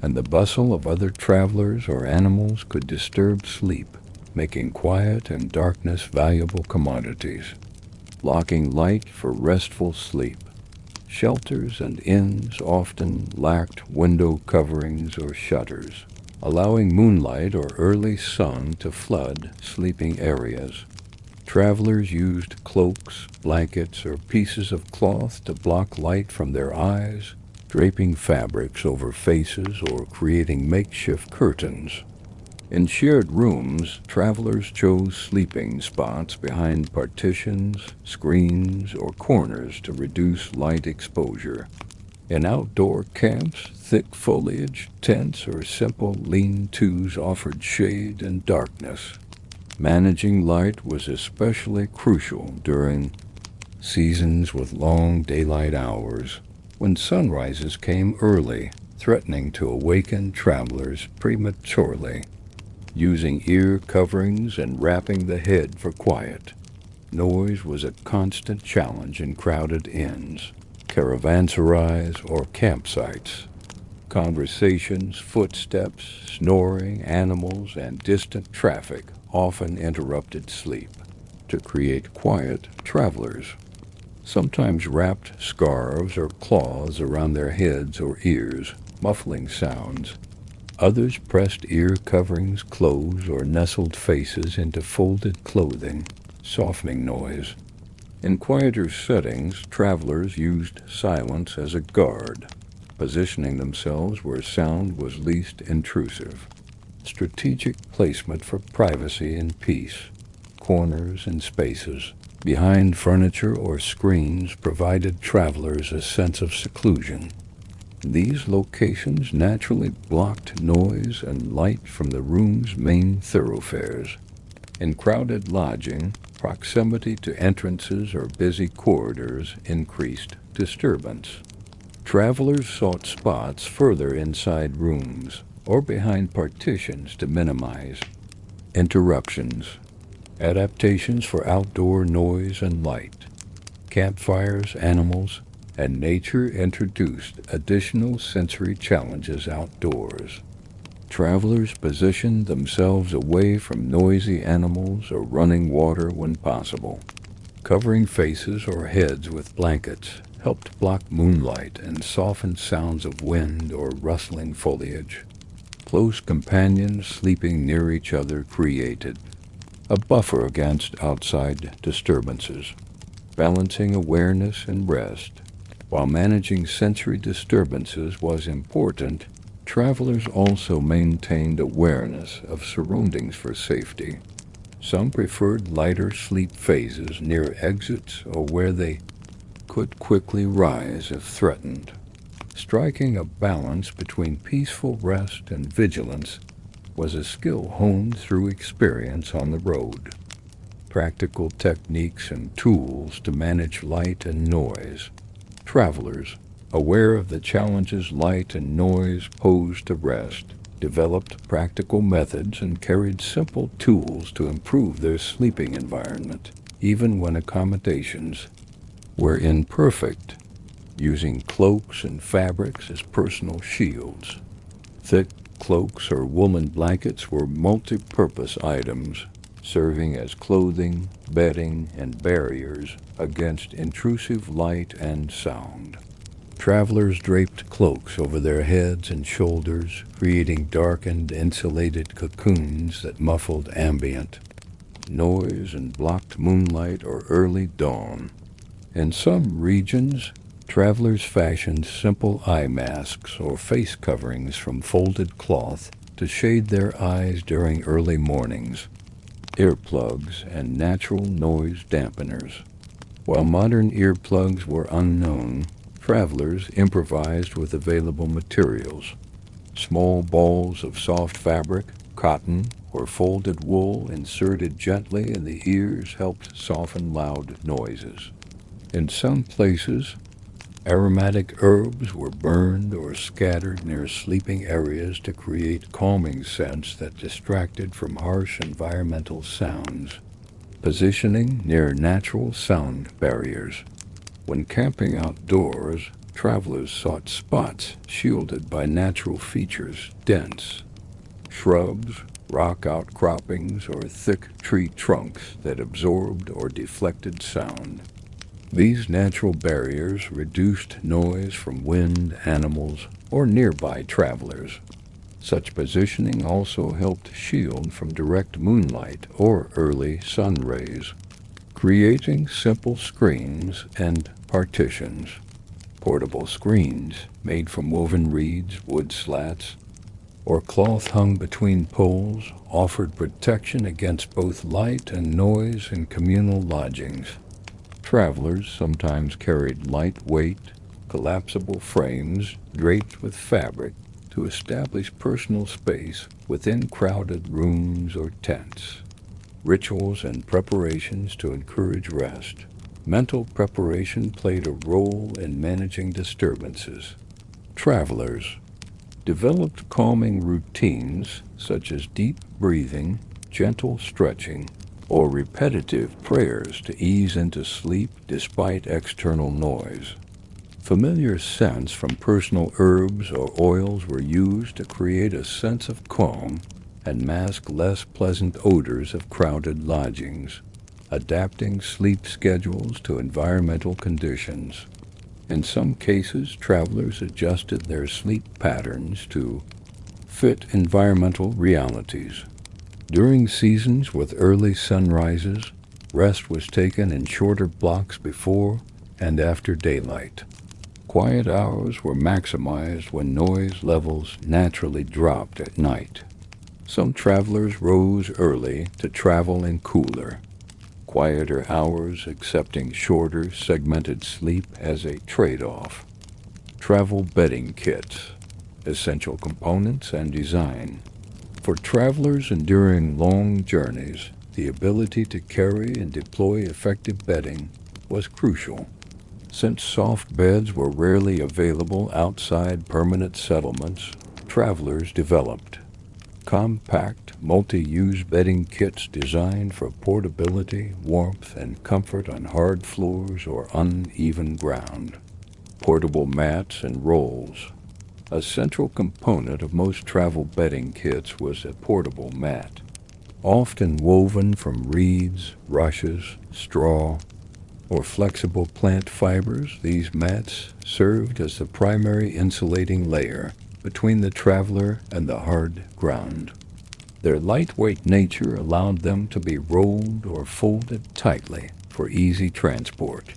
and the bustle of other travelers or animals could disturb sleep, making quiet and darkness valuable commodities. Blocking light for restful sleep. Shelters and inns often lacked window coverings or shutters, allowing moonlight or early sun to flood sleeping areas. Travelers used cloaks, blankets, or pieces of cloth to block light from their eyes, draping fabrics over faces or creating makeshift curtains. In shared rooms, travelers chose sleeping spots behind partitions, screens, or corners to reduce light exposure. In outdoor camps, thick foliage, tents, or simple lean-tos offered shade and darkness. Managing light was especially crucial during seasons with long daylight hours, when sunrises came early, threatening to awaken travelers prematurely. Using ear coverings and wrapping the head for quiet. Noise was a constant challenge in crowded inns, caravanserais, or campsites. Conversations, footsteps, snoring, animals, and distant traffic often interrupted sleep. To create quiet, travelers sometimes wrapped scarves or cloths around their heads or ears, muffling sounds. Others pressed ear coverings, clothes, or nestled faces into folded clothing, softening noise. In quieter settings, travelers used silence as a guard, positioning themselves where sound was least intrusive. Strategic placement for privacy and peace. Corners and spaces behind furniture or screens provided travelers a sense of seclusion. These locations naturally blocked noise and light from the room's main thoroughfares. In crowded lodging, proximity to entrances or busy corridors increased disturbance. Travelers sought spots further inside rooms or behind partitions to minimize interruptions. Adaptations for outdoor noise and light. Campfires, animals, and nature introduced additional sensory challenges outdoors. Travelers positioned themselves away from noisy animals or running water when possible. Covering faces or heads with blankets helped block moonlight and soften sounds of wind or rustling foliage. Close companions sleeping near each other created a buffer against outside disturbances, balancing awareness and rest. While managing sensory disturbances was important, travelers also maintained awareness of surroundings for safety. Some preferred lighter sleep phases near exits or where they could quickly rise if threatened. Striking a balance between peaceful rest and vigilance was a skill honed through experience on the road. Practical techniques and tools to manage light and noise. Travelers, aware of the challenges light and noise posed to rest, developed practical methods and carried simple tools to improve their sleeping environment, even when accommodations were imperfect, using cloaks and fabrics as personal shields. Thick cloaks or woolen blankets were multi-purpose items, serving as clothing, bedding, and barriers against intrusive light and sound. Travelers draped cloaks over their heads and shoulders, creating darkened, insulated cocoons that muffled ambient noise and blocked moonlight or early dawn. In some regions, travelers fashioned simple eye masks or face coverings from folded cloth to shade their eyes during early mornings. Earplugs and natural noise dampeners. While modern earplugs were unknown, travelers improvised with available materials. Small balls of soft fabric, cotton, or folded wool inserted gently in the ears helped soften loud noises. In some places, aromatic herbs were burned or scattered near sleeping areas to create calming scents that distracted from harsh environmental sounds. Positioning near natural sound barriers. When camping outdoors, travelers sought spots shielded by natural features, dense shrubs, rock outcroppings, or thick tree trunks that absorbed or deflected sound. These natural barriers reduced noise from wind, animals, or nearby travelers. Such positioning also helped shield from direct moonlight or early sun rays, creating simple screens and partitions. Portable screens made from woven reeds, wood slats, or cloth hung between poles offered protection against both light and noise in communal lodgings. Travelers sometimes carried lightweight, collapsible frames draped with fabric to establish personal space within crowded rooms or tents. Rituals and preparations to encourage rest. Mental preparation played a role in managing disturbances. Travelers developed calming routines such as deep breathing, gentle stretching, or repetitive prayers to ease into sleep despite external noise. Familiar scents from personal herbs or oils were used to create a sense of calm and mask less pleasant odors of crowded lodgings. adapting sleep schedules to environmental conditions. In some cases, travelers adjusted their sleep patterns to fit environmental realities. During seasons with early sunrises, rest was taken in shorter blocks before and after daylight. Quiet hours were maximized when noise levels naturally dropped at night. Some travelers rose early to travel in cooler, quieter hours, accepting shorter, segmented sleep as a trade-off. Travel bedding kits, essential components and design. For travelers enduring long journeys, the ability to carry and deploy effective bedding was crucial. Since soft beds were rarely available outside permanent settlements, travelers developed compact, multi-use bedding kits designed for portability, warmth, and comfort on hard floors or uneven ground. Portable mats and rolls. A central component of most travel bedding kits was a portable mat. Often woven from reeds, rushes, straw, or flexible plant fibers, these mats served as the primary insulating layer between the traveler and the hard ground. Their lightweight nature allowed them to be rolled or folded tightly for easy transport.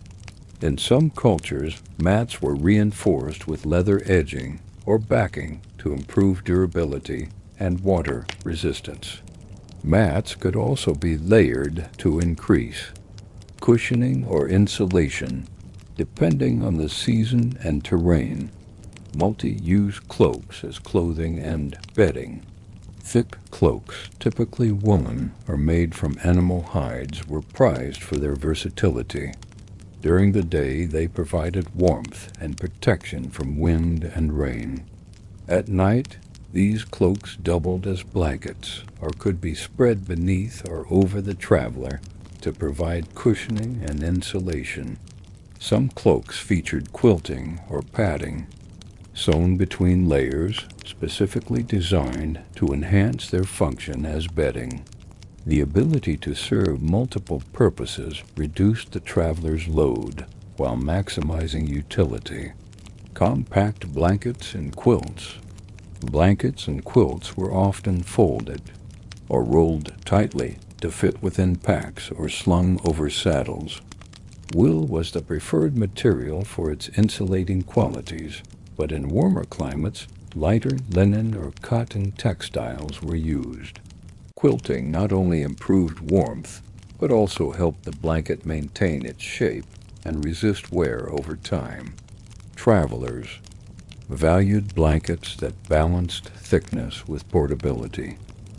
In some cultures, mats were reinforced with leather edging or backing to improve durability and water resistance. Mats could also be layered to increase cushioning or insulation, depending on the season and terrain. Multi-use cloaks as clothing and bedding. Thick cloaks, typically woolen or made from animal hides, were prized for their versatility. During the day, they provided warmth and protection from wind and rain. At night, these cloaks doubled as blankets or could be spread beneath or over the traveler to provide cushioning and insulation. Some cloaks featured quilting or padding, sewn between layers, specifically designed to enhance their function as bedding. The ability to serve multiple purposes reduced the traveler's load while maximizing utility. Compact blankets and quilts. Blankets and quilts were often folded or rolled tightly to fit within packs or slung over saddles. Wool was the preferred material for its insulating qualities, but in warmer climates, lighter linen or cotton textiles were used. Quilting not only improved warmth, but also helped the blanket maintain its shape and resist wear over time. Travelers valued blankets that balanced thickness with portability,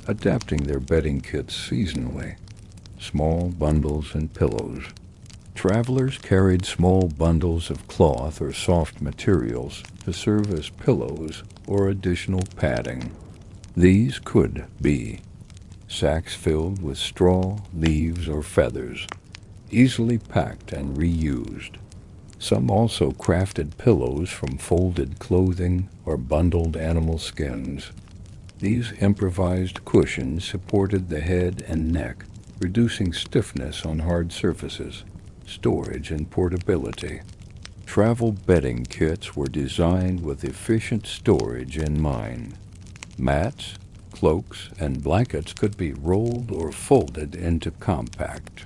adapting their bedding kits seasonally. Small bundles and pillows. Travelers carried small bundles of cloth or soft materials to serve as pillows or additional padding. These could be sacks filled with straw, leaves, or feathers, easily packed and reused. Some also crafted pillows from folded clothing or bundled animal skins. These improvised cushions supported the head and neck, reducing stiffness on hard surfaces. Storage and portability. Travel bedding kits were designed with efficient storage in mind. Mats, cloaks, and blankets could be rolled or folded into compact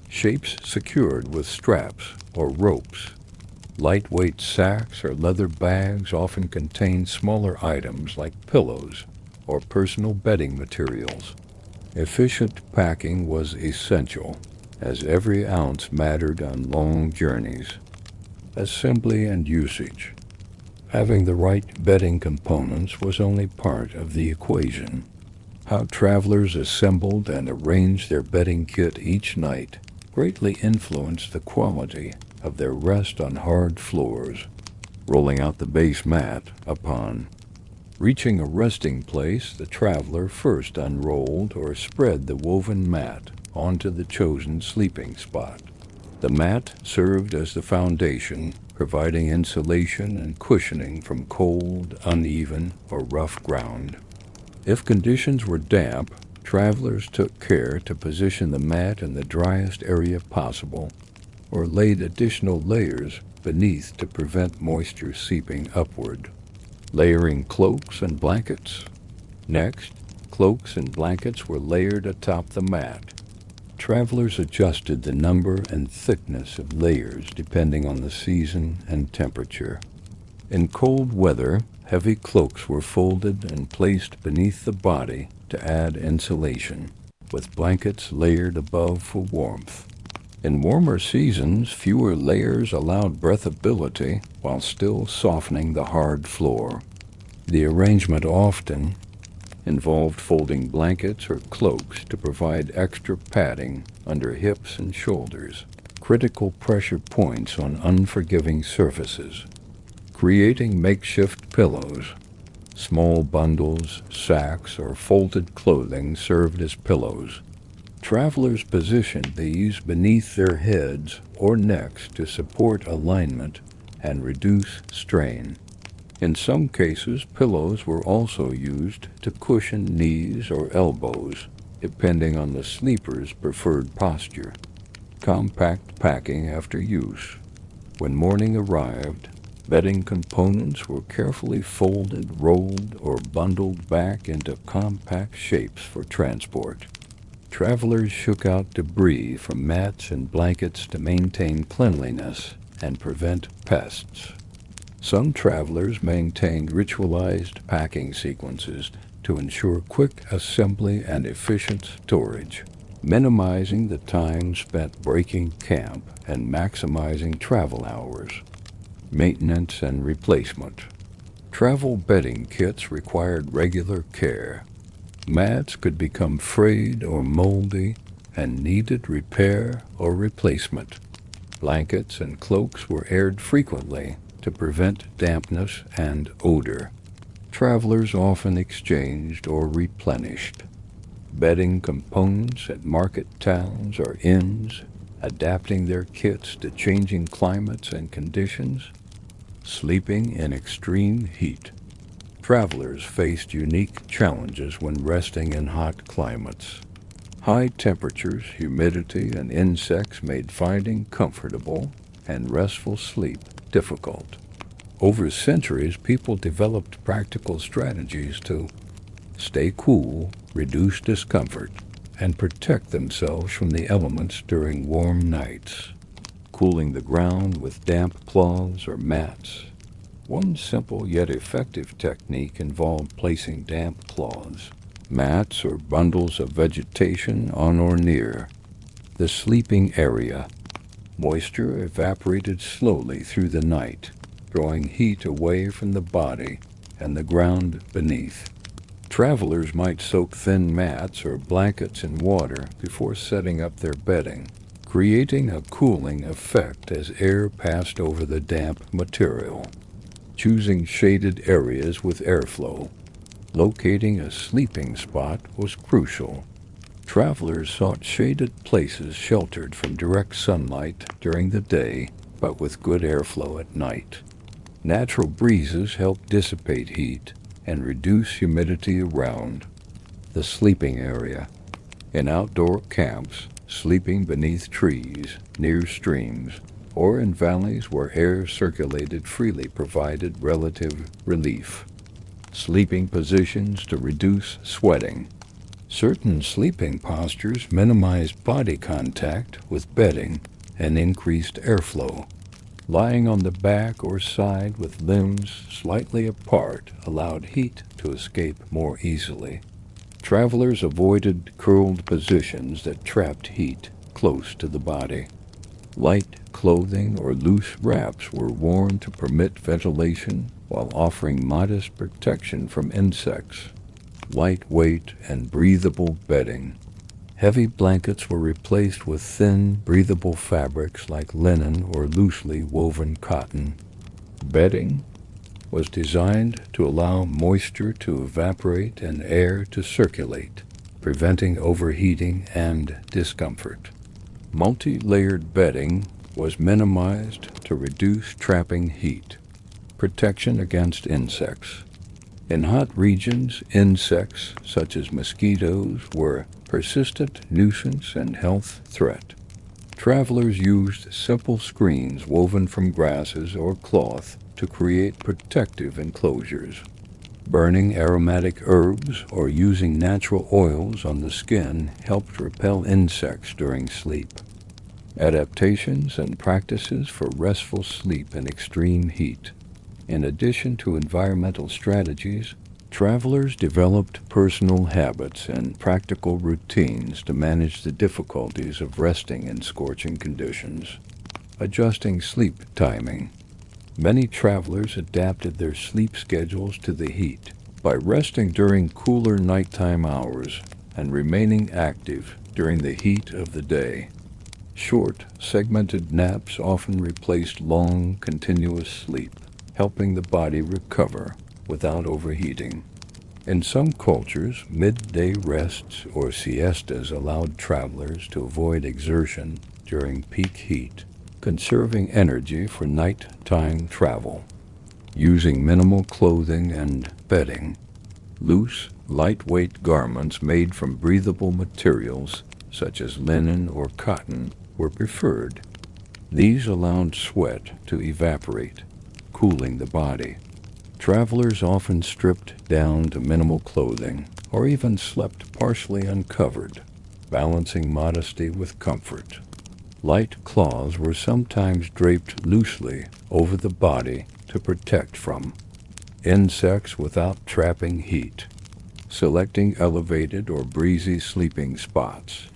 shapes secured with straps or ropes. Lightweight sacks or leather bags often contained smaller items like pillows or personal bedding materials. Efficient packing was essential, as every ounce mattered on long journeys. Assembly and usage. Having the right bedding components was only part of the equation. How travelers assembled and arranged their bedding kit each night greatly influenced the quality of their rest on hard floors. Rolling out the base mat upon reaching a resting place, the traveler first unrolled or spread the woven mat onto the chosen sleeping spot. The mat served as the foundation, providing insulation and cushioning from cold, uneven, or rough ground. If conditions were damp, Travelers took care to position the mat in the driest area possible, or laid additional layers beneath to prevent moisture seeping upward. Layering cloaks and blankets. Next, cloaks and blankets were layered atop the mat. Travelers adjusted the number and thickness of layers depending on the season and temperature. In cold weather, heavy cloaks were folded and placed beneath the body to add insulation, with blankets layered above for warmth. In warmer seasons, fewer layers allowed breathability while still softening the hard floor. The arrangement often involved folding blankets or cloaks to provide extra padding under hips and shoulders, critical pressure points on unforgiving surfaces. Creating makeshift pillows. Small bundles, sacks, or folded clothing served as pillows. Travelers positioned these beneath their heads or necks to support alignment and reduce strain. In some cases, pillows were also used to cushion knees or elbows, depending on the sleeper's preferred posture. Compact packing after use. When morning arrived, bedding components were carefully folded, rolled, or bundled back into compact shapes for transport. Travelers shook out debris from mats and blankets to maintain cleanliness and prevent pests. Some travelers maintained ritualized packing sequences to ensure quick assembly and efficient storage, minimizing the time spent breaking camp and maximizing travel hours. Maintenance and replacement. Travel bedding kits required regular care. Mats could become frayed or moldy and needed repair or replacement. Blankets and cloaks were aired frequently to prevent dampness and odor. Travelers often exchanged or replenished. Bedding components at market towns or inns, adapting their kits to changing climates and conditions. Sleeping in extreme heat. Travelers faced unique challenges when resting in hot climates. High temperatures, humidity, and insects made finding comfortable and restful sleep difficult. Over centuries, people developed practical strategies to stay cool, reduce discomfort, and protect themselves from the elements during warm nights. Cooling the ground with damp cloths or mats. One simple yet effective technique involved placing damp cloths, mats, or bundles of vegetation on or near the sleeping area. Moisture evaporated slowly through the night, drawing heat away from the body and the ground beneath. Travelers might soak thin mats or blankets in water before setting up their bedding, creating a cooling effect as air passed over the damp material. Choosing shaded areas with airflow. Locating a sleeping spot was crucial. Travelers sought shaded places sheltered from direct sunlight during the day, but with good airflow at night. Natural breezes helped dissipate heat and reduce humidity around the sleeping area. In outdoor camps, sleeping beneath trees, near streams, or in valleys where air circulated freely provided relative relief. Sleeping positions to reduce sweating. Certain sleeping postures minimized body contact with bedding and increased airflow. Lying on the back or side with limbs slightly apart allowed heat to escape more easily. Travelers avoided curled positions that trapped heat close to the body. Light clothing or loose wraps were worn to permit ventilation while offering modest protection from insects. Lightweight and breathable bedding. Heavy blankets were replaced with thin, breathable fabrics like linen or loosely woven cotton. Bedding was designed to allow moisture to evaporate and air to circulate, preventing overheating and discomfort. Multi-layered bedding was minimized to reduce trapping heat. Protection against insects. In hot regions, insects such as mosquitoes were a persistent nuisance and health threat. Travelers used simple screens woven from grasses or cloth to create protective enclosures. Burning aromatic herbs or using natural oils on the skin helped repel insects during sleep. Adaptations and practices for restful sleep in extreme heat. In addition to environmental strategies, travelers developed personal habits and practical routines to manage the difficulties of resting in scorching conditions. Adjusting sleep timing. Many travelers adapted their sleep schedules to the heat by resting during cooler nighttime hours and remaining active during the heat of the day. Short, segmented naps often replaced long, continuous sleep, helping the body recover without overheating. In some cultures, midday rests or siestas allowed travelers to avoid exertion during peak heat, conserving energy for nighttime travel. Using minimal clothing and bedding. Loose, lightweight garments made from breathable materials, such as linen or cotton, were preferred. These allowed sweat to evaporate, cooling the body. Travelers often stripped down to minimal clothing or even slept partially uncovered, balancing modesty with comfort. Light cloths were sometimes draped loosely over the body to protect from insects without trapping heat. Selecting elevated or breezy sleeping spots.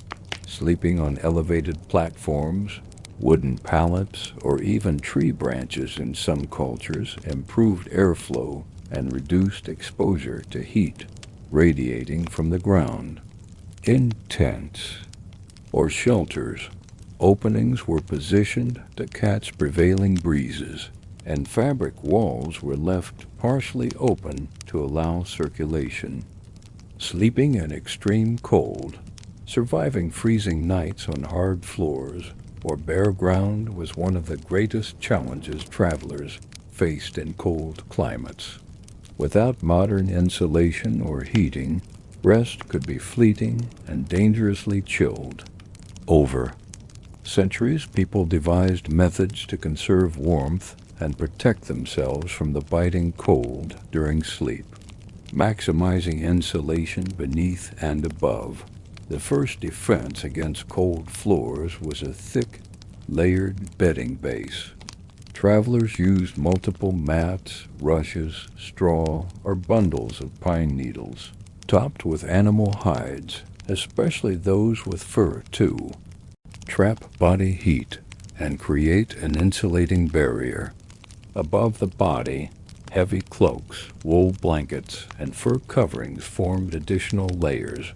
Sleeping on elevated platforms, wooden pallets, or even tree branches in some cultures improved airflow and reduced exposure to heat radiating from the ground. In tents or shelters, openings were positioned to catch prevailing breezes, and fabric walls were left partially open to allow circulation. Sleeping in extreme cold, surviving freezing nights on hard floors or bare ground was one of the greatest challenges travelers faced in cold climates. Without modern insulation or heating, rest could be fleeting and dangerously chilled. Over centuries, people devised methods to conserve warmth and protect themselves from the biting cold during sleep. Maximizing insulation beneath and above. The first defense against cold floors was a thick, layered bedding base. Travelers used multiple mats, rushes, straw, or bundles of pine needles, topped with animal hides, especially those with fur too. Trap body heat and create an insulating barrier. Above the body, heavy cloaks, wool blankets, and fur coverings formed additional layers.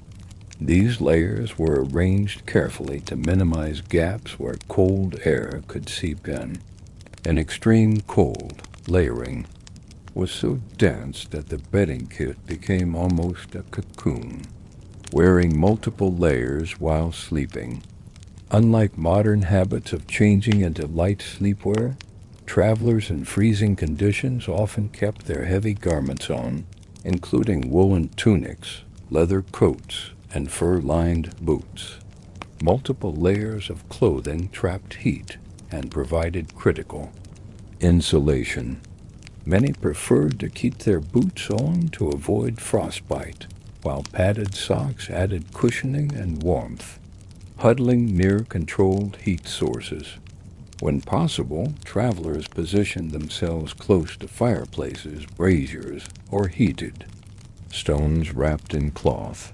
These layers were arranged carefully to minimize gaps where cold air could seep in. In extreme cold, layering was so dense that the bedding kit became almost a cocoon, wearing multiple layers while sleeping. Unlike modern habits of changing into light sleepwear, travelers in freezing conditions often kept their heavy garments on, including woolen tunics, leather coats, and fur-lined boots. Multiple layers of clothing trapped heat and provided critical insulation. Many preferred to keep their boots on to avoid frostbite, while padded socks added cushioning and warmth. Huddling near controlled heat sources. When possible, travelers positioned themselves close to fireplaces, braziers, or heated stones wrapped in cloth.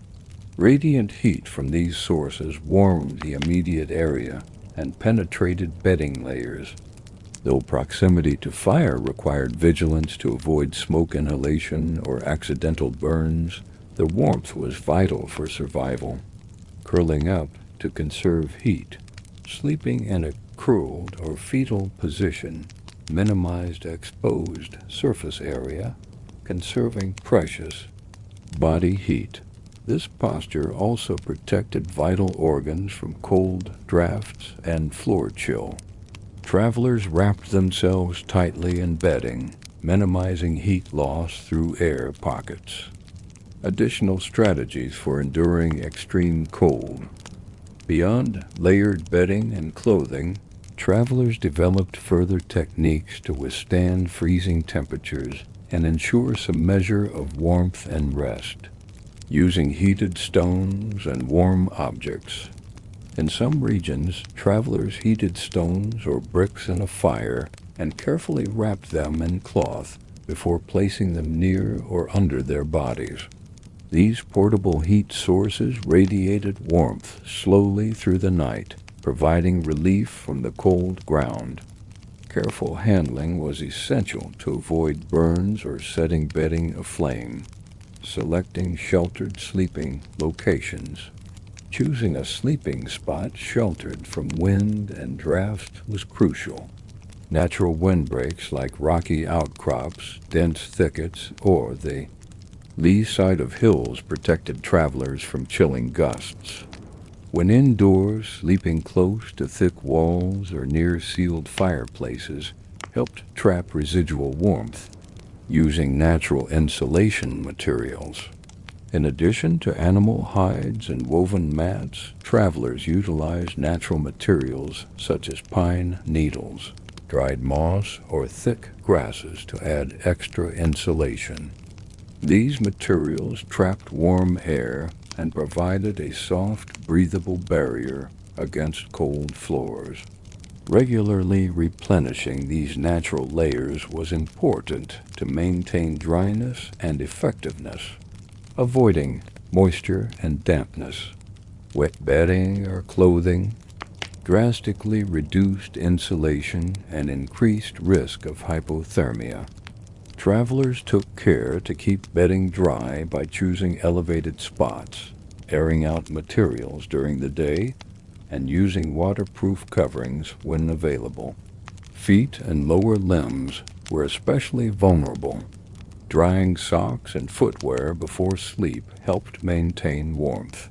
Radiant heat from these sources warmed the immediate area and penetrated bedding layers. Though proximity to fire required vigilance to avoid smoke inhalation or accidental burns, the warmth was vital for survival. Curling up to conserve heat, sleeping in a curled or fetal position minimized exposed surface area, conserving precious body heat. This posture also protected vital organs from cold drafts and floor chill. Travelers wrapped themselves tightly in bedding, minimizing heat loss through air pockets. Additional strategies for enduring extreme cold. Beyond layered bedding and clothing, travelers developed further techniques to withstand freezing temperatures and ensure some measure of warmth and rest, using heated stones and warm objects. In some regions, travelers heated stones or bricks in a fire and carefully wrapped them in cloth before placing them near or under their bodies. These portable heat sources radiated warmth slowly through the night, providing relief from the cold ground. Careful handling was essential to avoid burns or setting bedding aflame. Selecting sheltered sleeping locations. Choosing a sleeping spot sheltered from wind and draft was crucial. Natural windbreaks like rocky outcrops, dense thickets, or the lee side of hills protected travelers from chilling gusts. When indoors, sleeping close to thick walls or near sealed fireplaces helped trap residual warmth, using natural insulation materials. In addition to animal hides and woven mats, travelers utilized natural materials such as pine needles, dried moss, or thick grasses to add extra insulation. These materials trapped warm air and provided a soft, breathable barrier against cold floors. Regularly replenishing these natural layers was important to maintain dryness and effectiveness, avoiding moisture and dampness. Wet bedding or clothing drastically reduced insulation and increased risk of hypothermia. Travelers took care to keep bedding dry by choosing elevated spots, airing out materials during the day, and using waterproof coverings when available. Feet and lower limbs were especially vulnerable. Drying socks and footwear before sleep helped maintain warmth.